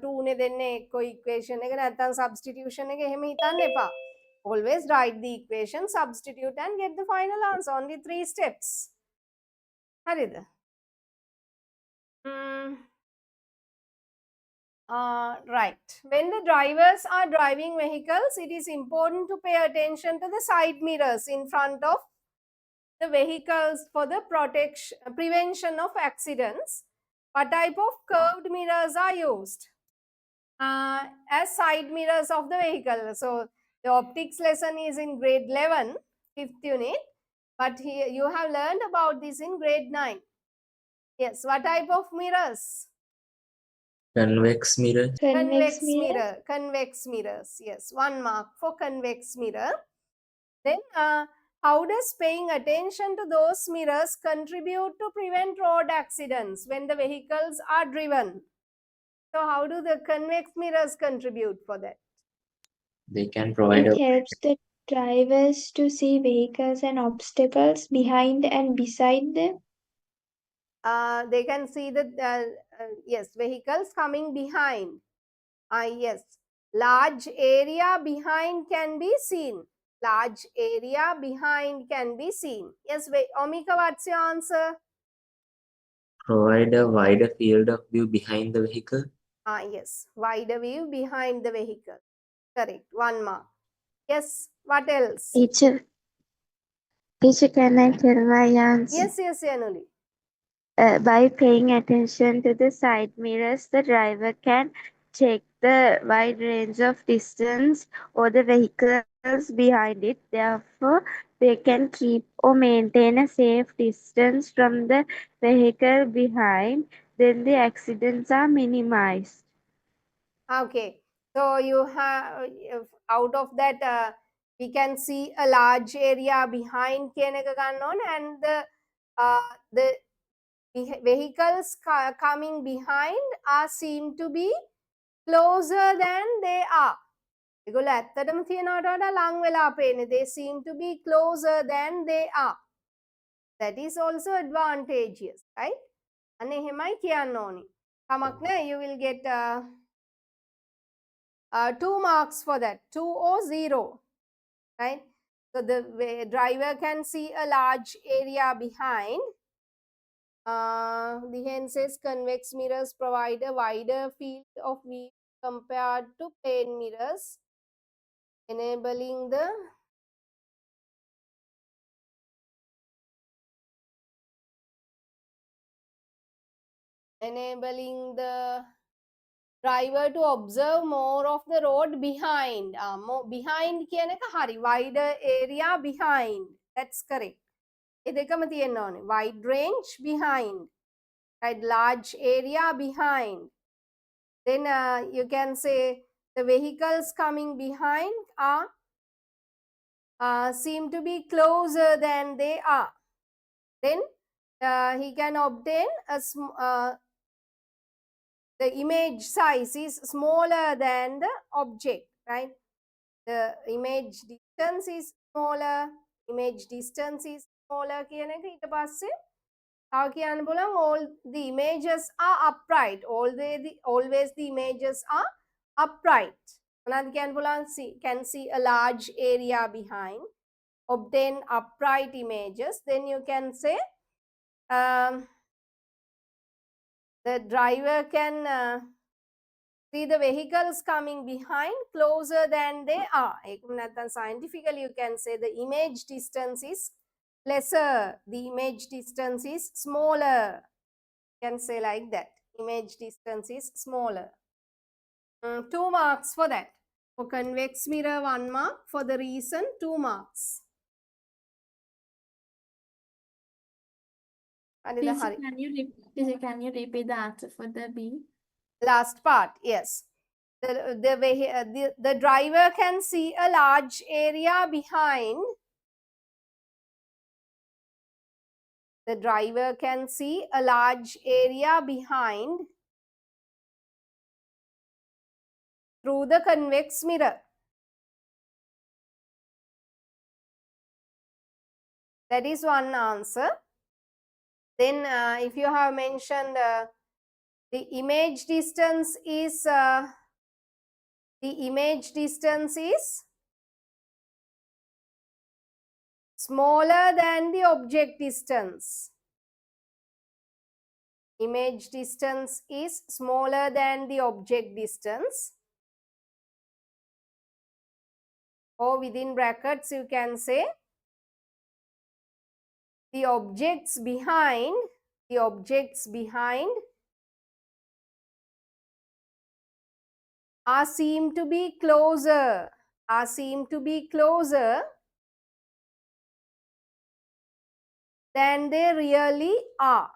Speaker 2: 2 නේ දෙන්නේ එක්ක equation එක නැත්නම් substitution එක එහෙම හිතන්න එපා. Always write the equation, substitute and get the final answer. Only 3 steps. හරිද? Right. When the drivers are driving vehicles, it is important to pay attention to the side mirrors in front of the vehicles for the prevention of accidents. What type of curved mirrors are used as side mirrors of the vehicle? So the optics lesson is in grade 11, 5th unit, but here you have learned about this in grade 9. Yes, what type of mirrors?
Speaker 1: Convex mirror.
Speaker 3: Convex mirror.
Speaker 2: Convex mirrors. Yes, 1 mark for convex mirror. Then how does paying attention to those mirrors contribute to prevent road accidents when the vehicles are driven? So how do the convex mirrors contribute for that?
Speaker 1: They can provide
Speaker 3: It
Speaker 1: a
Speaker 3: helps the drivers to see vehicles and obstacles behind and beside them.
Speaker 2: They can see the yes, vehicles coming behind. Yes, large area behind can be seen. Large area behind can be seen. Yes, Omika, what's your answer?
Speaker 1: provide a wider field of view behind the vehicle.
Speaker 2: Yes, wider view behind the vehicle. Correct, 1 mark. Yes, what else?
Speaker 3: Teacher, can I tell my answer?
Speaker 2: Yes, Yanuli.
Speaker 3: By paying attention to the side mirrors, the driver can check the wide range of distance or the vehicles behind it. Therefore, they can keep or maintain a safe distance from the vehicle behind. Then the accidents are minimized.
Speaker 2: Okay, so you have out of that we can see a large area behind and the vehicles coming behind are seen to be closer than they are. ඒගොල්ලෝ ඇත්තටම තියනවට වඩා ලං වෙලා පේන්නේ. They seem to be closer than they are. That is also advantageous, right? අන්න එහෙමයි කියන්න ඕනි. කමක් නෑ, you will get 2 marks for that, 2 or 0, right? So the driver can see a large area behind. The hen says convex mirrors provide a wider field of view compared to plane mirrors, enabling the driver to observe more of the road behind. More behind කියන එක හරි. Wider area behind. That's correct. ඒ දෙකම තියෙන්න ඕනේ. Wide range behind. Right, large area behind. Then you can say the vehicles coming behind seem to be closer than they are. Then he can obtain the image size is smaller than the object, right? The image distance is smaller. Image distance is smaller. ඊට පස්සේ තව කියන්න පුළුවන් all the images are upright. Always the images are upright. Can see a large area behind, obtain upright images. Then you can say the driver can see the vehicles coming behind closer than they are. Scientifically, you can say the image distance is lesser, the image distance is smaller. You can say like that. Image distance is smaller. 2 marks for that. For convex mirror, 1 mark. For the reason, 2 marks.
Speaker 4: Teacher, can you repeat the answer for the B?
Speaker 2: Last part, yes. The driver can see a large area behind. The driver can see a large area behind through the convex mirror. That is one answer. Then if you have mentioned the image distance is smaller than the object distance. Image distance is smaller than the object distance. Or within brackets you can say the objects behind are seen to be closer than they really are.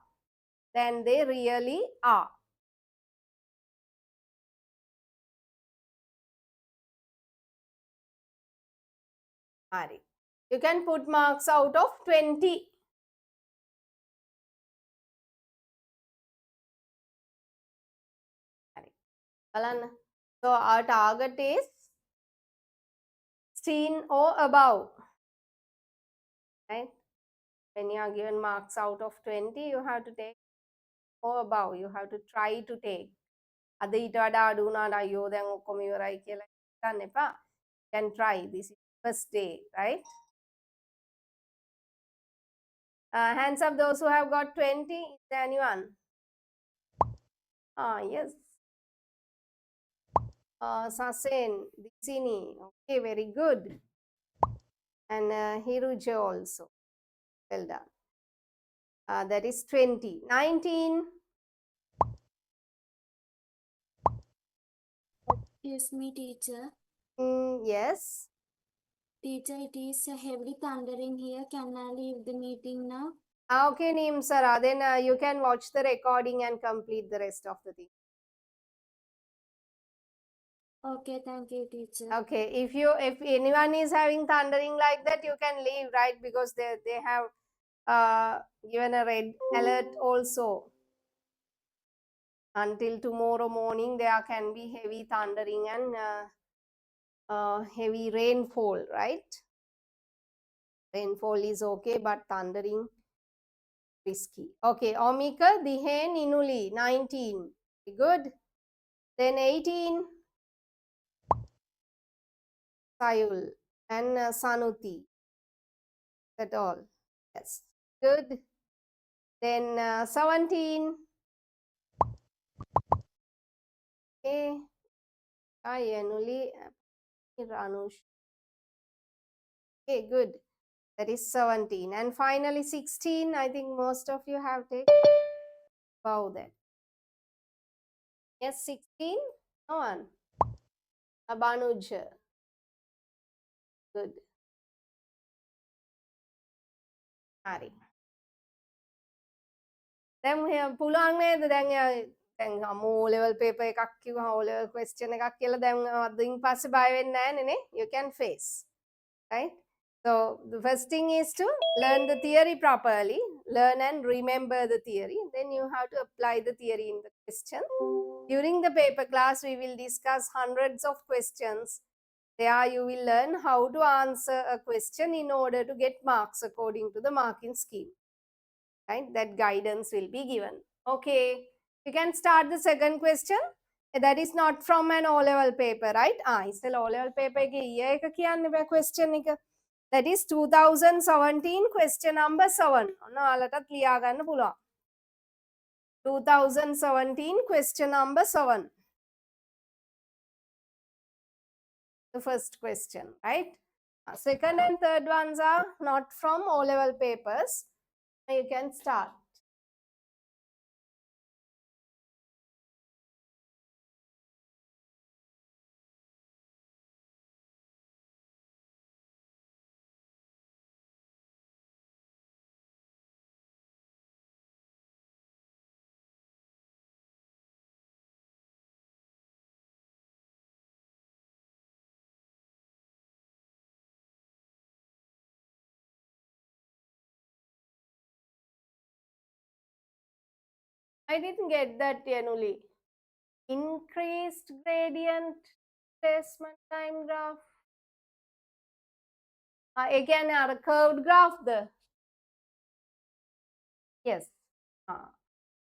Speaker 2: You can put marks out of 20. So our target is 16 or above. Right? When you are given marks out of 20, you have to take or above. You have to try to take. Ada ඊට වඩා අඩු වුණාට අයියෝ දැන් ඔක්කොම ඉවරයි කියලා හිතන්න එපා. Can try. This is first day, right? Hands up those who have got 20. Is there anyone? Yes. Sasen, Disini. Okay, very good. And Hiruja also. Well done. That is 20. 19.
Speaker 4: Yes, me, teacher.
Speaker 2: Yes.
Speaker 4: Teacher, it is heavily thundering here. Can I leave the meeting now?
Speaker 2: Okay, Neem Sara. Then you can watch the recording and complete the rest of the thing.
Speaker 4: Okay, thank you, teacher.
Speaker 2: Okay, if anyone is having thundering like that, you can leave, right? Because they have given a red alert also. Until tomorrow morning, there can be heavy thundering and heavy rainfall, right? Rainfall is okay, but thundering risky. Okay, Omika, Dihen, Inuli, 19. Good. Then 18. Sayul and Sanuti. That all. Yes. Good. Then 17. Okay. Ayanuli. Ranush. Okay, good. That is 17. And finally 16. I think most of you have taken. Wow, that. Yes, 16. No one. Abanuj. Good. Hari. දැන් පුළුවන් නේද දැන් O level paper එකක් කිව්වම O level question එකක් කියලා දැන් අදින් පස්සේ බය වෙන්නේ නැහැ නේ. You can face. Right? So the first thing is to learn the theory properly, learn and remember the theory. Then you have to apply the theory in the question. During the paper class, we will discuss hundreds of questions. There you will learn how to answer a question in order to get marks according to the marking scheme. Right? That guidance will be given. Okay. You can start the second question. That is not from an O-level paper, right? It's a O-level paper question. That is 2017 question number 7. 2017 question number 7. The first question, right? Second and third ones are not from O-level papers. You can start. I didn't get that, Yanuli. Increased gradient displacement time graph. Again, a curved graph. Yes.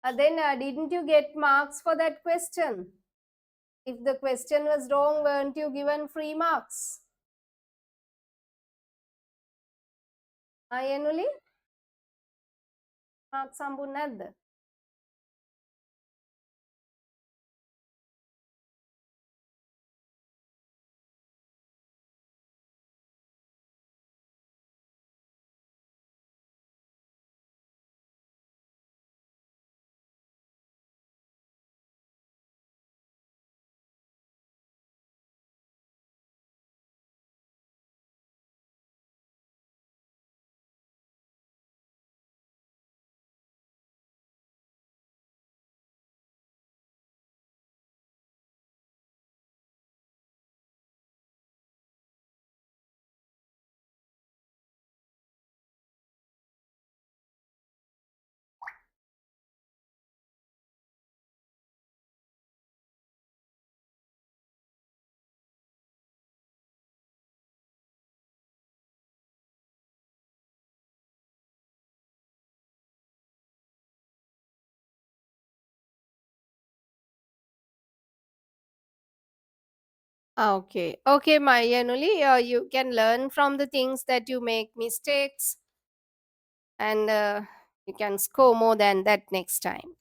Speaker 2: Then didn't you get marks for that question? If the question was wrong, weren't you given free marks? Yanuli? Marks sambunadda. Okay. Okay, Yanuli, you can learn from the things that you make mistakes and you can score more than that next time.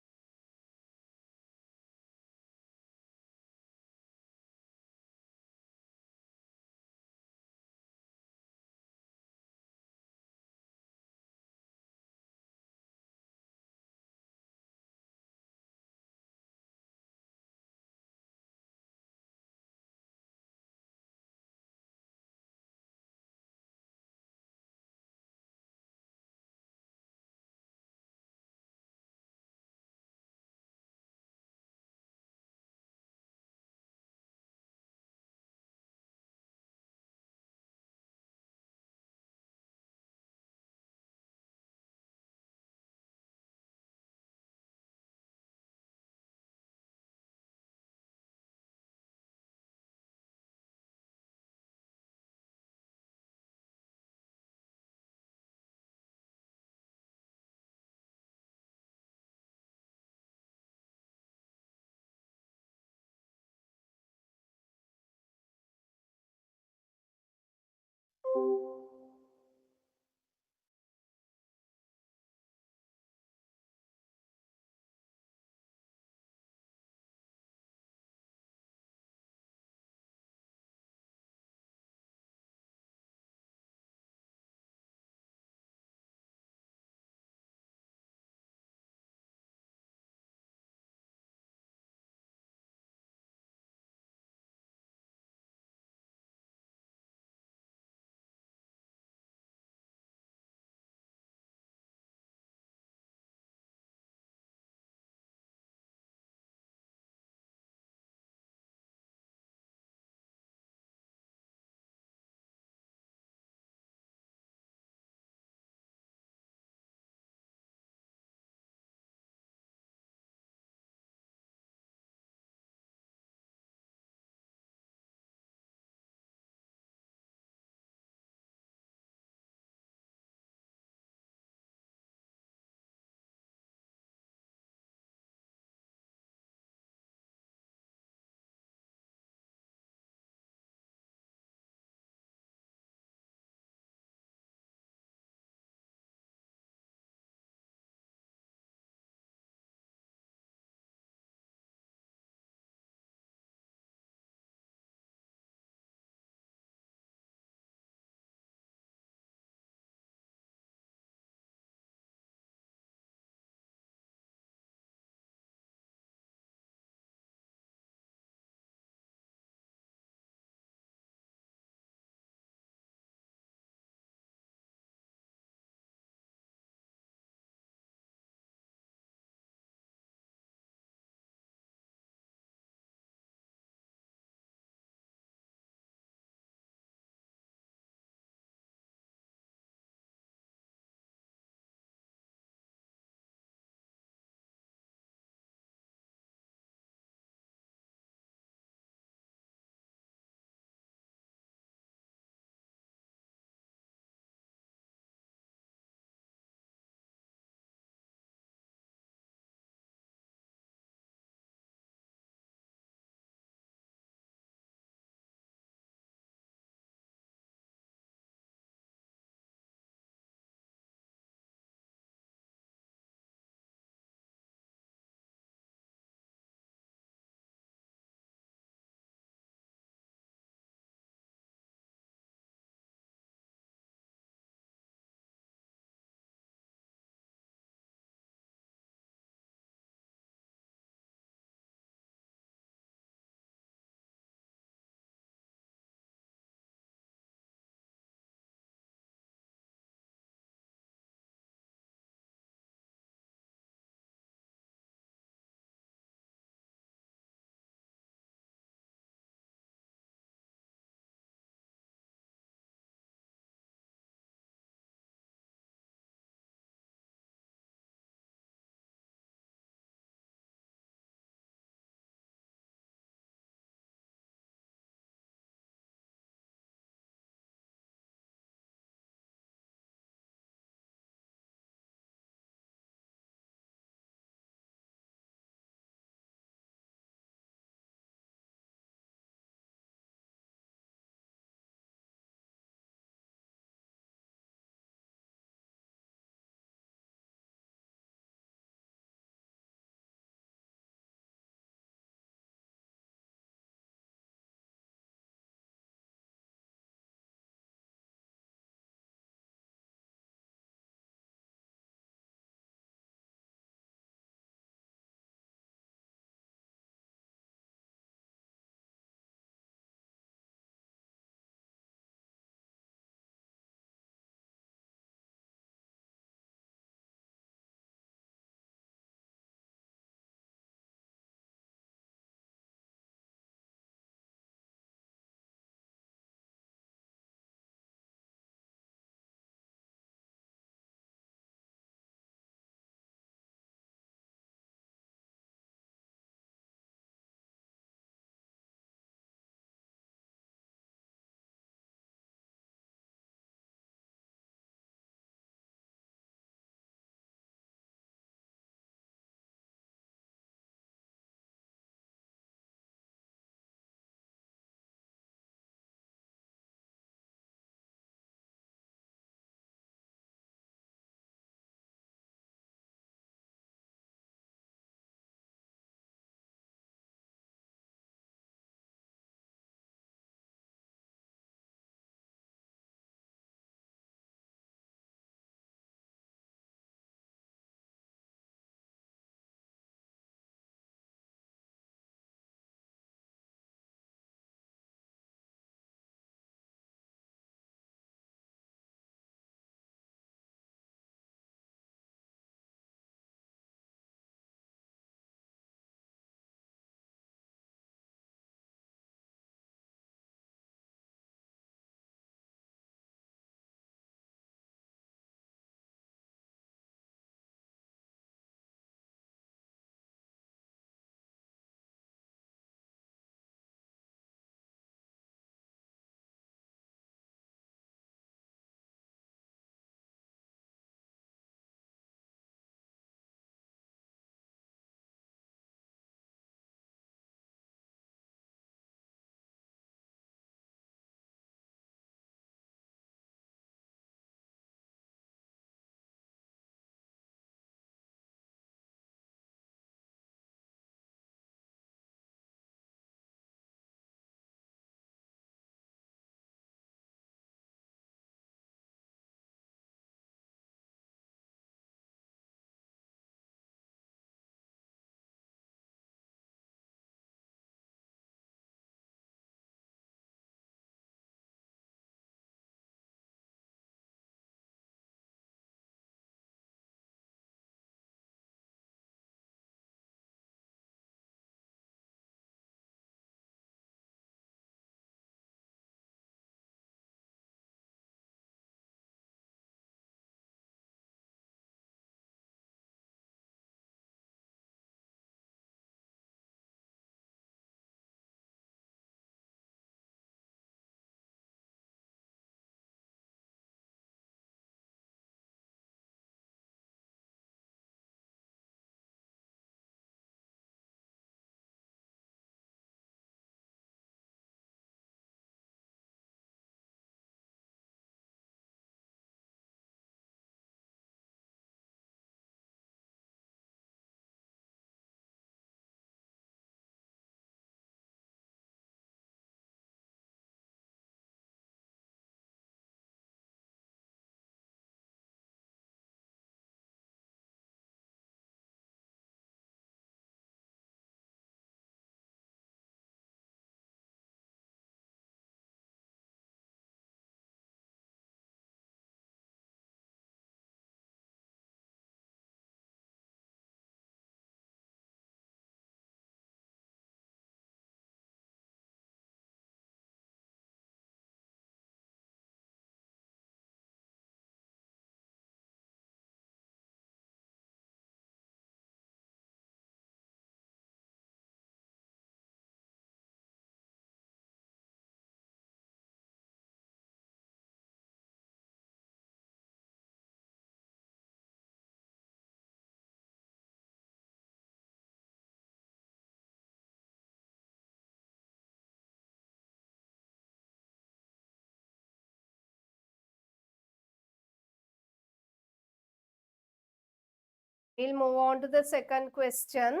Speaker 2: We'll move on to the second question.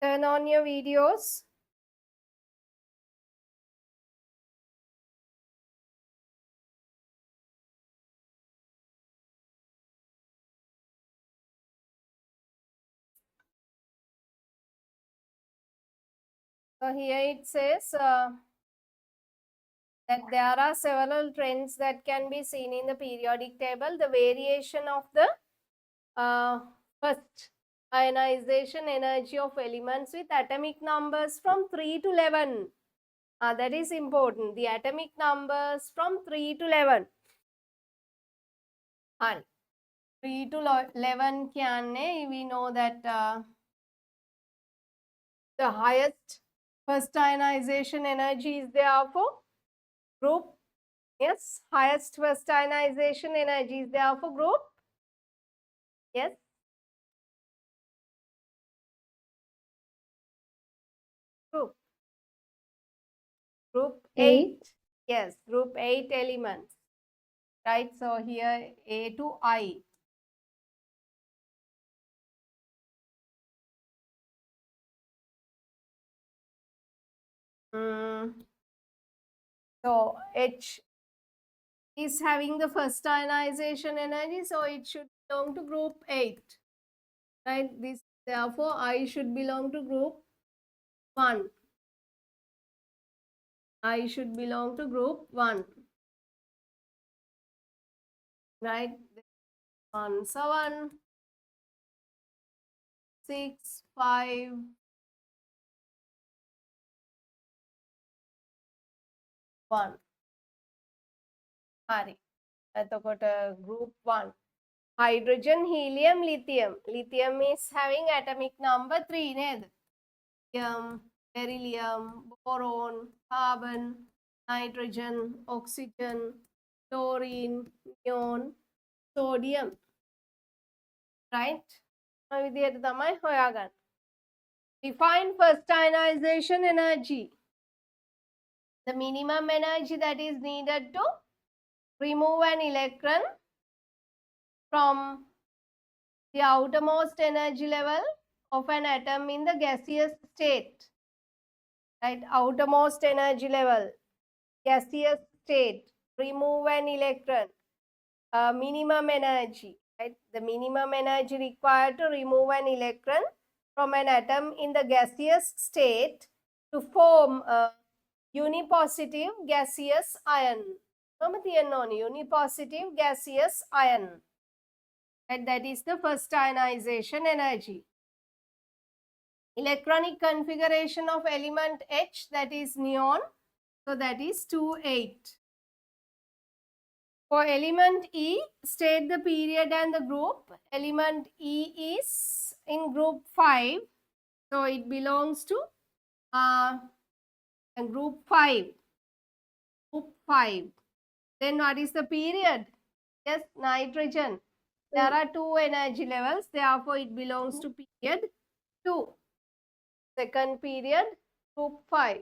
Speaker 2: Turn on your videos. So here it says that there are several trends that can be seen in the periodic table. The variation of the first ionization energy of elements with atomic numbers from 3 to 11. That is important. The atomic numbers from 3 to 11. 3 to 11 we know that the highest first ionization energy is there for group. Yes, highest first ionization energy is there for group. Yes. Group. Group 8. Yes, group 8 elements. Right, so here A to I. So H is having the first ionization energy, so it should belong to group 8. Right, this therefore I should belong to group 1. I should belong to group 1. Right, 1, 7, 6, 5, 1. Hari. Group 1. Hydrogen, helium, lithium. Lithium is having atomic number 3. Lithium, beryllium, boron, carbon, nitrogen, oxygen, chlorine, neon, sodium. Right? Define first ionization energy. The minimum energy that is needed to remove an electron from the outermost energy level of an atom in the gaseous state. Right, outermost energy level, gaseous state, remove an electron, minimum energy, right? The minimum energy required to remove an electron from an atom in the gaseous state to form a unipositive gaseous ion. Unipositive gaseous ion. And that is the first ionization energy. Electronic configuration of element H, that is neon, so that is 2,8. For element E, state the period and the group. Element E is in group 5, so it belongs to group 5. Group 5. Then what is the period? Yes, nitrogen. There are 2 energy levels, therefore it belongs to period 2. Second period, group 5.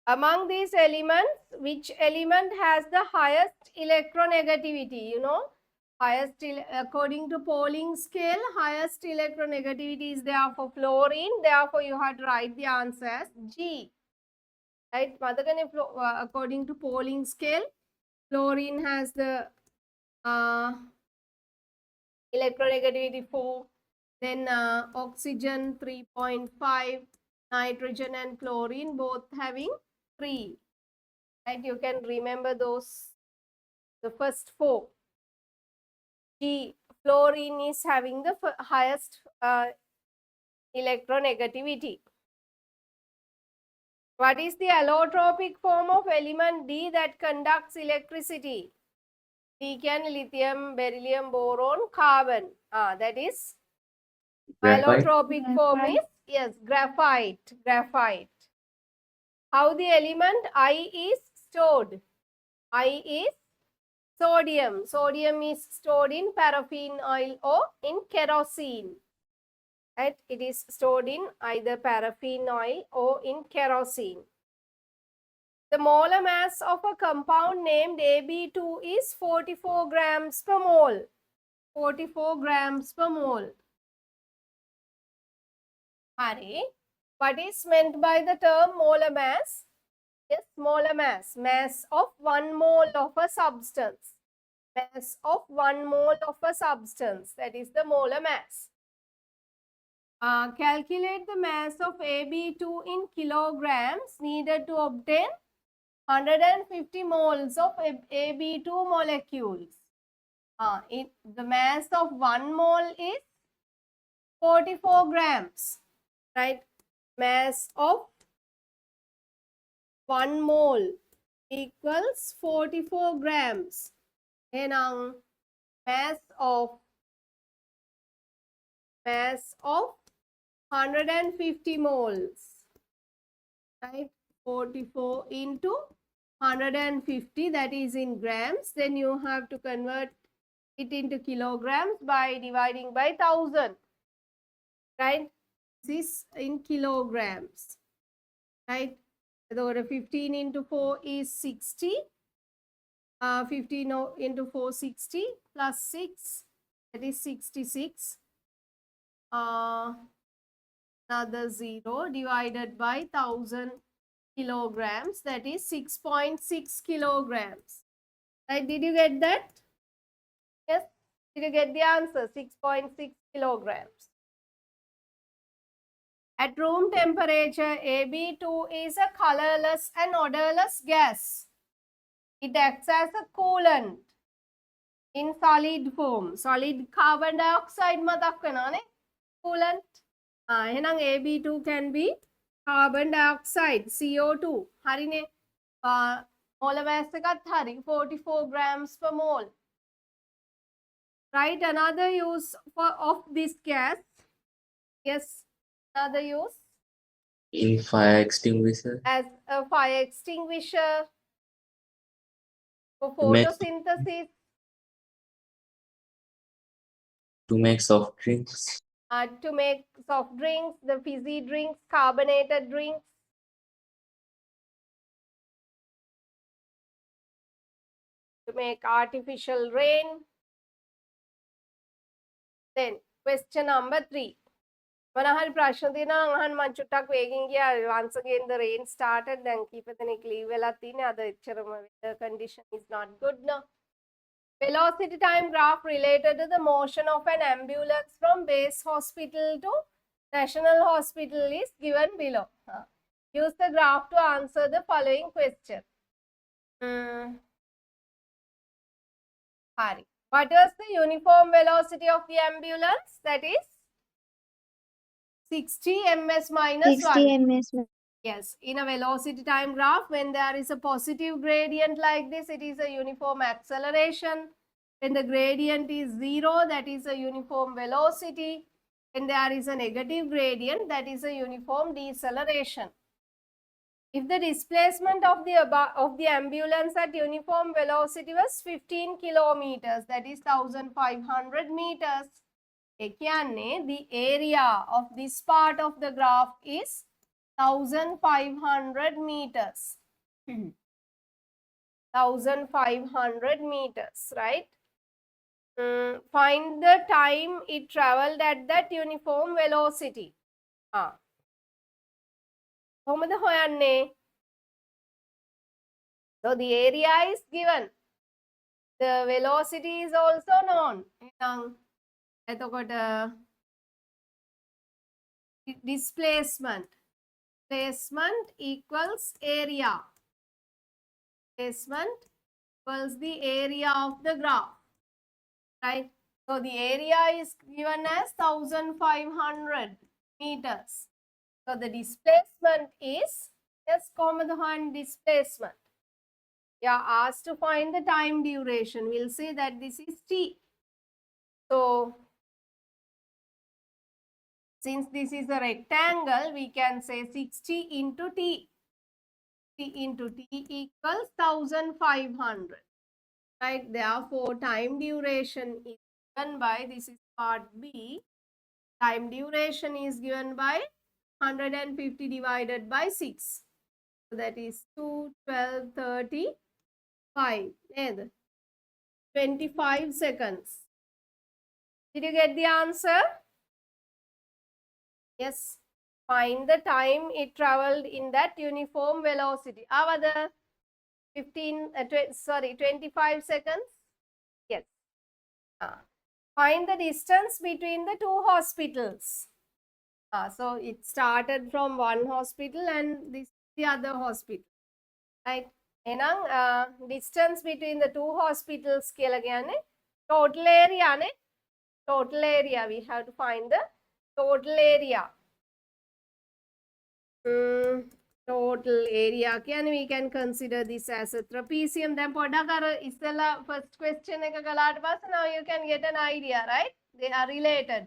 Speaker 2: Among these elements, which element has the highest electronegativity? You know, highest, according to Pauling scale, highest electronegativity is there for fluorine. Therefore, you have to write the answer as G. Right? According to Pauling scale, fluorine has the electronegativity 4. Then oxygen 3.5, nitrogen and chlorine both having 3. Right, you can remember those, the first 4. G, fluorine is having the highest electronegativity. What is the allotropic form of element D that conducts electricity? D can lithium, beryllium, boron, carbon. That is
Speaker 1: Graphite.
Speaker 2: allotropic form is, yes, graphite. Graphite. How the element I is stored? I is sodium. Sodium is stored in paraffin oil or in kerosene. Right? It is stored in either paraffin oil or in kerosene. The molar mass of a compound named AB2 is 44 grams per mole. 44 grams per mole. Hari, what is meant by the term molar mass? Yes, molar mass. Mass of 1 mole of a substance. Mass of 1 mole of a substance. That is the molar mass. Calculate the mass of AB2 in kilograms needed to obtain 150 moles of AB2 molecules. The mass of 1 mole is 44 grams, right? Mass of 1 mole equals 44 grams. And mass of 150 moles, right? 44 into 150, that is in grams. Then you have to convert it into kilograms by dividing by 1000, right? This is in kilograms, right? So 15 into 4 is 60. 15 into 4, 60 plus 6, that is 66. Another 0 divided by 1000 kilograms, that is 6.6 kilograms. Right? Did you get that? Yes. Did you get the answer? 6.6 kilograms. At room temperature, AB2 is a colorless and odorless gas. It acts as a coolant in solid form. Solid carbon dioxide මතක් වෙනවනේ. Coolant. එහෙනම් AB2 can be carbon dioxide, CO2. හරිනේ. Molar mass එකත් හරි. 44 grams per mole. Right, another use of this gas. Yes, another use.
Speaker 1: In fire extinguisher.
Speaker 2: As a fire extinguisher. For
Speaker 1: To make-
Speaker 2: photosynthesis.
Speaker 1: To make soft drinks.
Speaker 2: To make soft drinks, the fizzy drinks, carbonated drinks. To make artificial rain. Then question number 3. Manahari ප්‍රශ්න තියෙනවා අහන්න මම චුට්ටක් වේගෙන් ගියා. Once again the rain started. දැන් කීප දෙනෙක් leave වෙලා තියෙන්නේ. අද එච්චරම weather condition is not good now. Velocity time graph related to the motion of an ambulance from base hospital to national hospital is given below. Use the graph to answer the following question. Hari. What was the uniform velocity of the ambulance? That is 60 ms minus
Speaker 3: 60
Speaker 2: 1.
Speaker 3: ms.
Speaker 2: Yes, in a velocity time graph, when there is a positive gradient like this, it is a uniform acceleration. When the gradient is 0, that is a uniform velocity. When there is a negative gradient, that is a uniform deceleration. If the displacement of the ambulance at uniform velocity was 15 kilometers, that is 1500 meters, the area of this part of the graph is 1500 meters. 1500 meters, right? Find the time it traveled at that uniform velocity. කොහොමද හොයන්නේ? So the area is given. The velocity is also known. එතකොට displacement. Displacement equals area. Displacement equals the area of the graph. Right? So the area is given as 1500 meters. So the displacement is, yes, common displacement. Yeah, asked to find the time duration. We'll say that this is t. So since this is a rectangle, we can say 60 into t. T into t equals 1500. Right? Therefore, time duration is given by, this is part B. Time duration is given by 150 divided by 6. So that is 2, 12, 35. 25 seconds. Did you get the answer? Yes. Find the time it traveled in that uniform velocity. Avada 25 seconds. Yes. Find the distance between the two hospitals. So it started from one hospital and this is the other hospital. Right? Distance between the two hospitals total area. Total area. We have to find the total area. Total area. We can consider this as a trapezium. Then is the first question. Now you can get an idea, right? They are related.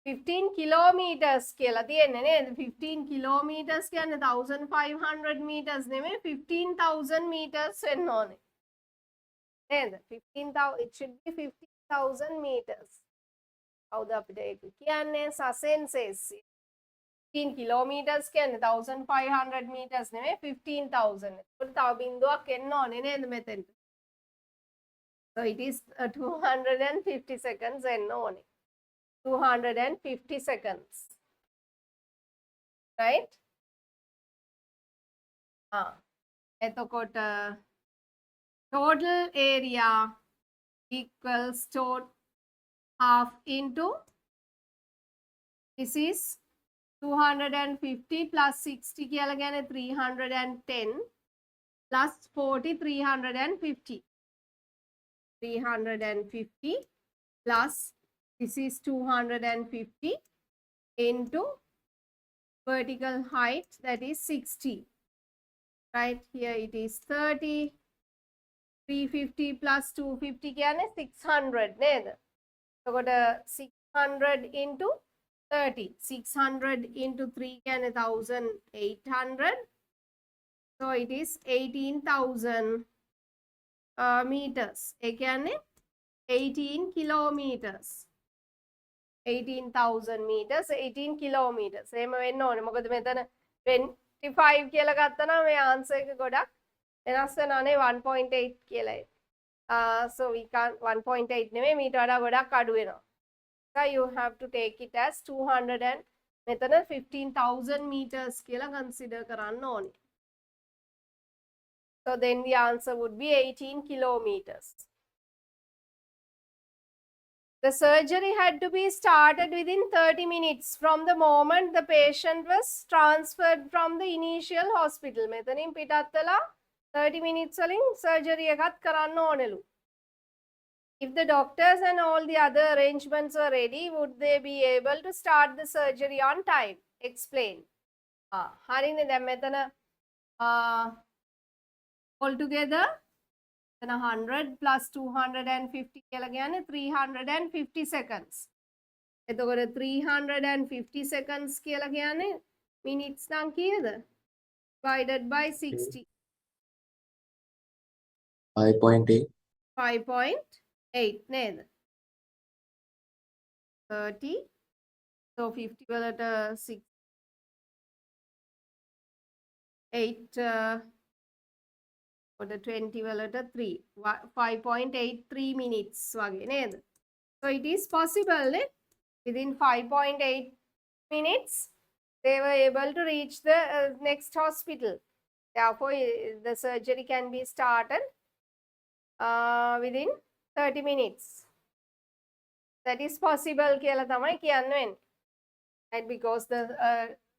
Speaker 2: 15 kilometers කියලා තියෙන්නේ නේද 15 kilometers කියන්නේ 1500 meters නෙමෙයි 15000 meters වෙන්න ඕනේ නේද 15000 it should be 15000 meters කවුද අපිට ඒක කියන්නේ සසෙන්සෙස් 15 kilometers කියන්නේ 1500 meters නෙමෙයි 15000 ඒකට තව බිඳුවක් එන්න ඕනේ නේද මෙතෙන්ට so it is 250 seconds එන්න ඕනේ 250 seconds. Right? Total area equals half into this is 250 plus 60 310 plus 40 350 350 plus this is 250 into vertical height that is 60. Right here it is 30. 350 plus 250 600. So got 600 into 30. 600 into 3 1800. So it is 18,000 meters. 18 kilometers. 18,000 meters, 18 kilometers. එහෙම වෙන්න ඕනේ. මොකද මෙතන 25 කියලා ගත්තා නම් මේ answer එක ගොඩක් වෙනස් වෙනවානේ 1.8 කියලා. So we can't 1.8 නෙමෙයි මීට වඩා ගොඩක් අඩු වෙනවා. So you have to take it as 200 and මෙතන 15,000 meters කියලා consider කරන්න ඕනේ. So then the answer would be 18 kilometers. The surgery had to be started within 30 minutes from the moment the patient was transferred from the initial hospital. මෙතනින් පිටත් වෙලා 30 minutes වලින් surgery එකත් කරන්න ඕනෙලු. If the doctors and all the other arrangements were ready, would they be able to start the surgery on time? Explain. හරිනේ දැන් මෙතන altogether 100 plus 250 කියලා කියන්නේ 350 seconds. එතකොට 350 seconds කියලා කියන්නේ minutes නම් කීයද? Divided by 60.
Speaker 1: 5.8.
Speaker 2: 5.8 නේද? 30. So 50 වලට 6 8 the 20 වලට 3 5.83 minutes වගේ නේද? So it is possible within 5.8 minutes they were able to reach the next hospital. Therefore the surgery can be started within 30 minutes. That is possible කියලා තමයි කියන්න වෙන්නේ. And because the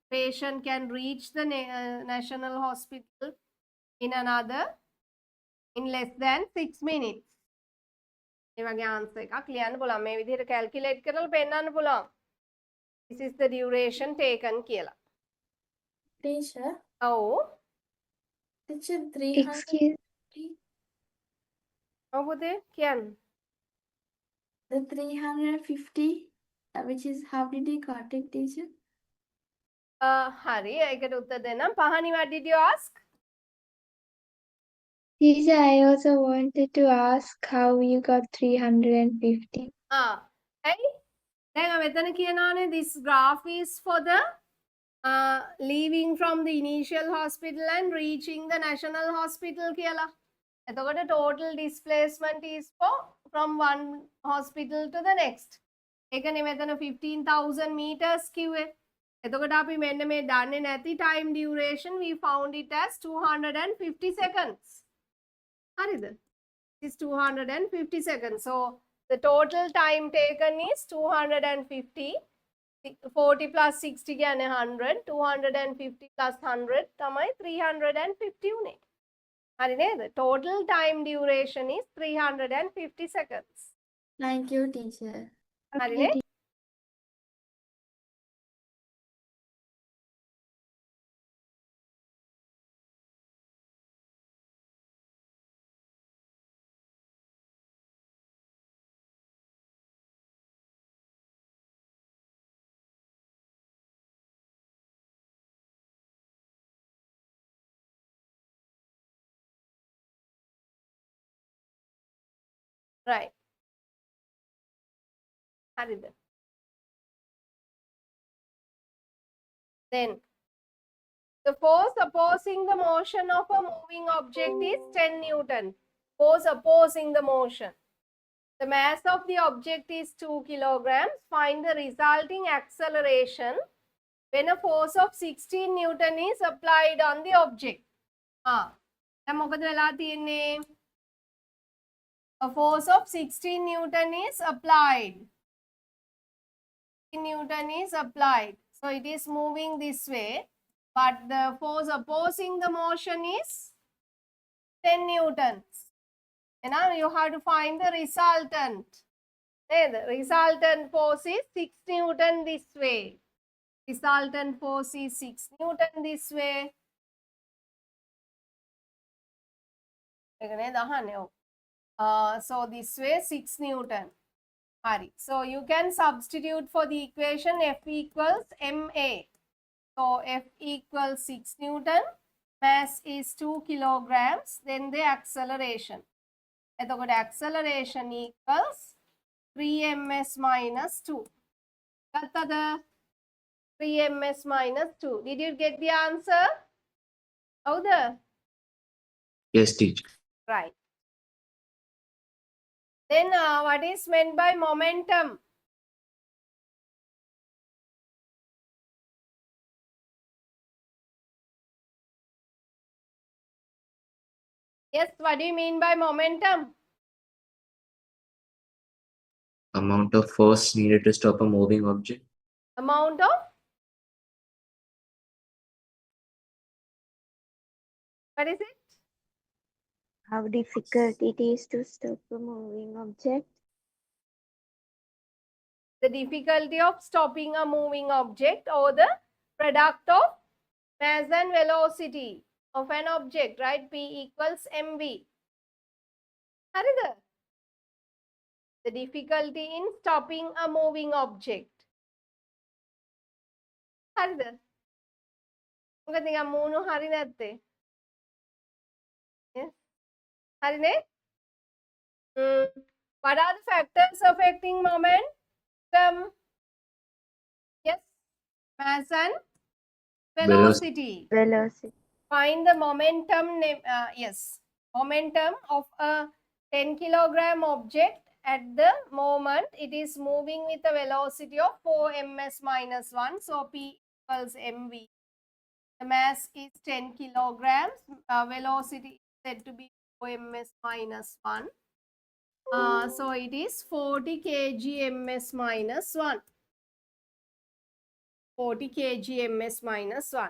Speaker 2: patient can reach the national hospital in another in less than 6 minutes. මේ වගේ answer එකක් ලියන්න පුළුවන්. මේ විදිහට කැල්කියුලේට් කරලා පෙන්නන්න පුළුවන්. This is the duration taken කියලා.
Speaker 4: Teacher.
Speaker 2: ඔව්.
Speaker 4: Teacher 300.
Speaker 2: ඔව් පුතේ කියන්න.
Speaker 4: The 350, which is how did you got it, teacher?
Speaker 2: හරි ඒකට උත්තර දෙන්නම්. පහනි what did you ask?
Speaker 3: Teacher, I also wanted to ask how you got 350.
Speaker 2: Hey, then මෙතන කියනවානේ this graph is for the leaving from the initial hospital and reaching the national hospital කියලා. එතකොට total displacement is from one hospital to the next. ඒකනේ මෙතන 15,000 meters කිව්වේ. එතකොට අපි මෙන්න මේ දන්නේ නැති time duration we found it as 250 seconds. හරිද? It's 250 seconds. So the total time taken is 250. 40 plus 60 කියන්නේ 100. 250 plus 100 තමයි 350 උනේ. හරි නේද? Total time duration is 350 seconds.
Speaker 4: Thank you, teacher.
Speaker 2: හරි නේ? Right. හරිද? Then the force opposing the motion of a moving object is 10 Newton. Force opposing the motion. The mass of the object is 2 kilograms. Find the resulting acceleration when a force of 16 Newton is applied on the object. දැන් මොකද වෙලා තියෙන්නේ? A force of 16 Newton is applied. 16 Newton is applied. So it is moving this way, but the force opposing the motion is 10 Newtons. And now you have to find the resultant. The resultant force is 6 Newton this way. Resultant force is 6 Newton this way. So this way 6 Newton. So you can substitute for the equation F equals ma. So F equals 6 Newton. Mass is 2 kilograms. Then the acceleration. The acceleration equals 3 ms minus 2. 3 ms minus 2. Did you get the answer?
Speaker 1: Yes, teacher.
Speaker 2: Right. Then what is meant by momentum? Yes, what do you mean by momentum?
Speaker 1: Amount of force needed to stop a moving object.
Speaker 2: Amount of? What is it?
Speaker 3: How difficult it is to stop a moving object.
Speaker 2: The difficulty of stopping a moving object or the product of mass and velocity of an object, right? P equals mv. Harida. The difficulty in stopping a moving object. Harida. මොකද නිකන් මූණු හරි නැත්තේ? Yes. හරි නේ? What are the factors affecting momentum? Yes. Mass and velocity.
Speaker 3: Velocity.
Speaker 2: Find the momentum. Yes. Momentum of a 10 kilogram object at the moment it is moving with a velocity of 4 ms minus 1. So P equals mv. The mass is 10 kilograms. Velocity is said to be 4 ms minus 1. So it is 40 kg ms minus 1. 40 kg ms minus 1.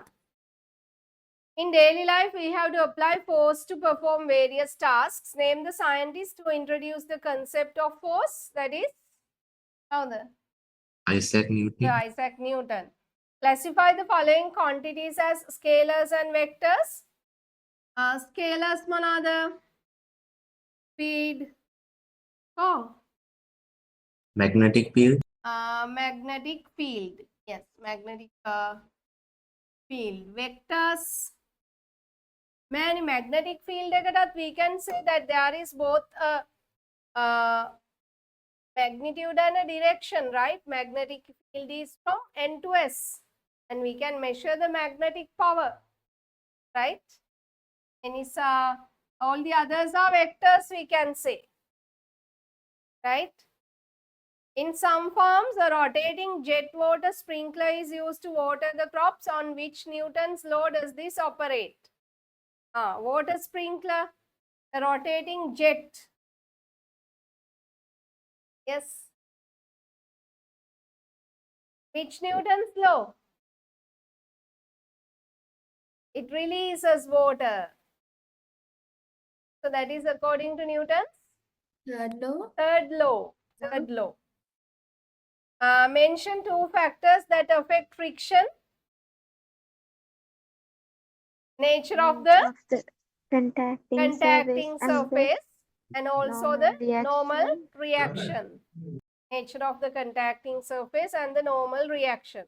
Speaker 2: In daily life, we have to apply force to perform various tasks. Name the scientist who introduced the concept of force. That is
Speaker 1: Isaac Newton.
Speaker 2: Isaac Newton. Classify the following quantities as scalars and vectors. Scalars manada speed.
Speaker 1: Magnetic field.
Speaker 2: Magnetic field. Yes, magnetic field. Vectors. Magnetic field we can say that there is both a magnitude and a direction, right? Magnetic field is from N to S and we can measure the magnetic power, right? And is all the others are vectors, we can say, right? In some farms, a rotating jet water sprinkler is used to water the crops. On which Newton's law does this operate? Water sprinkler, a rotating jet. Yes. Which Newton's law? It releases water. So that is according to Newton's
Speaker 4: Third law.
Speaker 2: third law. Third law. Mention two factors that affect friction. Nature of the contacting surface and also the normal reaction. Nature of the contacting surface and the normal reaction.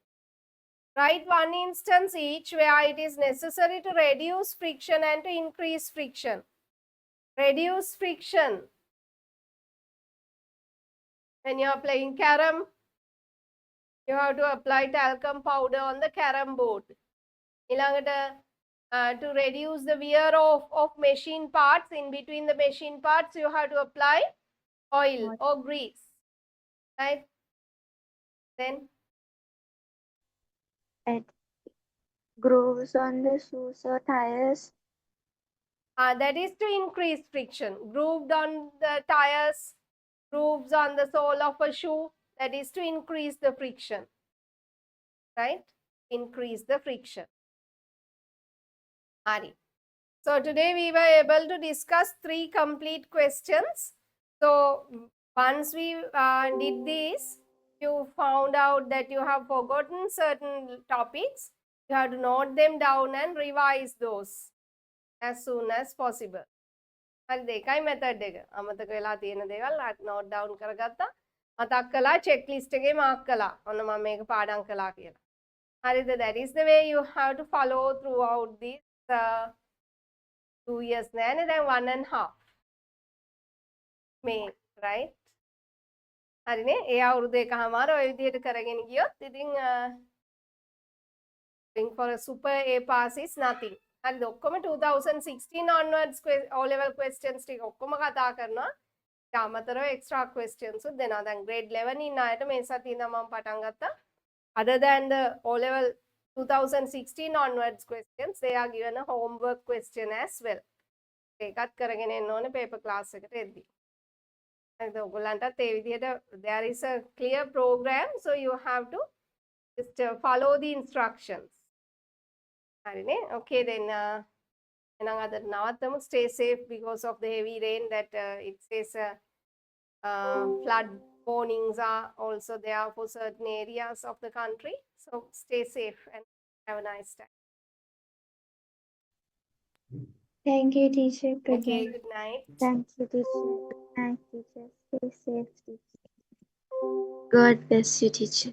Speaker 2: Write one instance each where it is necessary to reduce friction and to increase friction. Reduce friction. When you are playing carom, you have to apply talcum powder on the carom board. To reduce the wear of machine parts, in between the machine parts, you have to apply oil or grease. Right? Then
Speaker 3: Add grooves on the shoes or tires.
Speaker 2: that is to increase friction. Grooved on the tires, grooves on the sole of a shoe, that is to increase the friction. Right? Increase the friction. Ari. So today we were able to discuss 3 complete questions. So once we did this, you found out that you have forgotten certain topics. You have to note them down and revise those as soon as possible. හරි දෙකයි method එක. අමතක වෙලා තියෙන දේවල් note down කරගත්තා. මතක් කළා checklist එකේ mark කළා. ඔන්න මම මේක පාඩම් කළා කියලා. හරිද? That is the way you have to follow throughout this 2 years නෑනේ දැන් 1.5 මේ right? හරිනේ? ඒ අවුරුදු එකමාර ඔය විදිහට කරගෙන ගියොත් ඉතින් for a super A pass is nothing. හරිද? ඔක්කොම 2016 onwards O level questions ටික ඔක්කොම කතා කරනවා. ඊට අමතරව extra questions උත් දෙනවා. දැන් grade 11 ඉන්න අයට මේ සතියේ ඉඳන් මම පටන් ගත්තා. Other than the O level 2016 onwards questions, they are given a homework question as well. ඒකත් කරගෙන එන්න ඕනේ paper class එකට එද්දී. හරිද? ඔයගොල්ලන්ටත් ඒ විදිහට there is a clear program, so you have to just follow the instructions. හරිනේ? Okay, then එහෙනම් අද නවත්තමු. Stay safe because of the heavy rain that it says flood warnings are also there for certain areas of the country. So stay safe and have a nice time.
Speaker 3: Thank you, teacher. Good
Speaker 2: Okay,
Speaker 3: night.
Speaker 2: good night.
Speaker 3: Thank you, teacher. Good night, teacher. Stay safe, teacher. God bless you, teacher.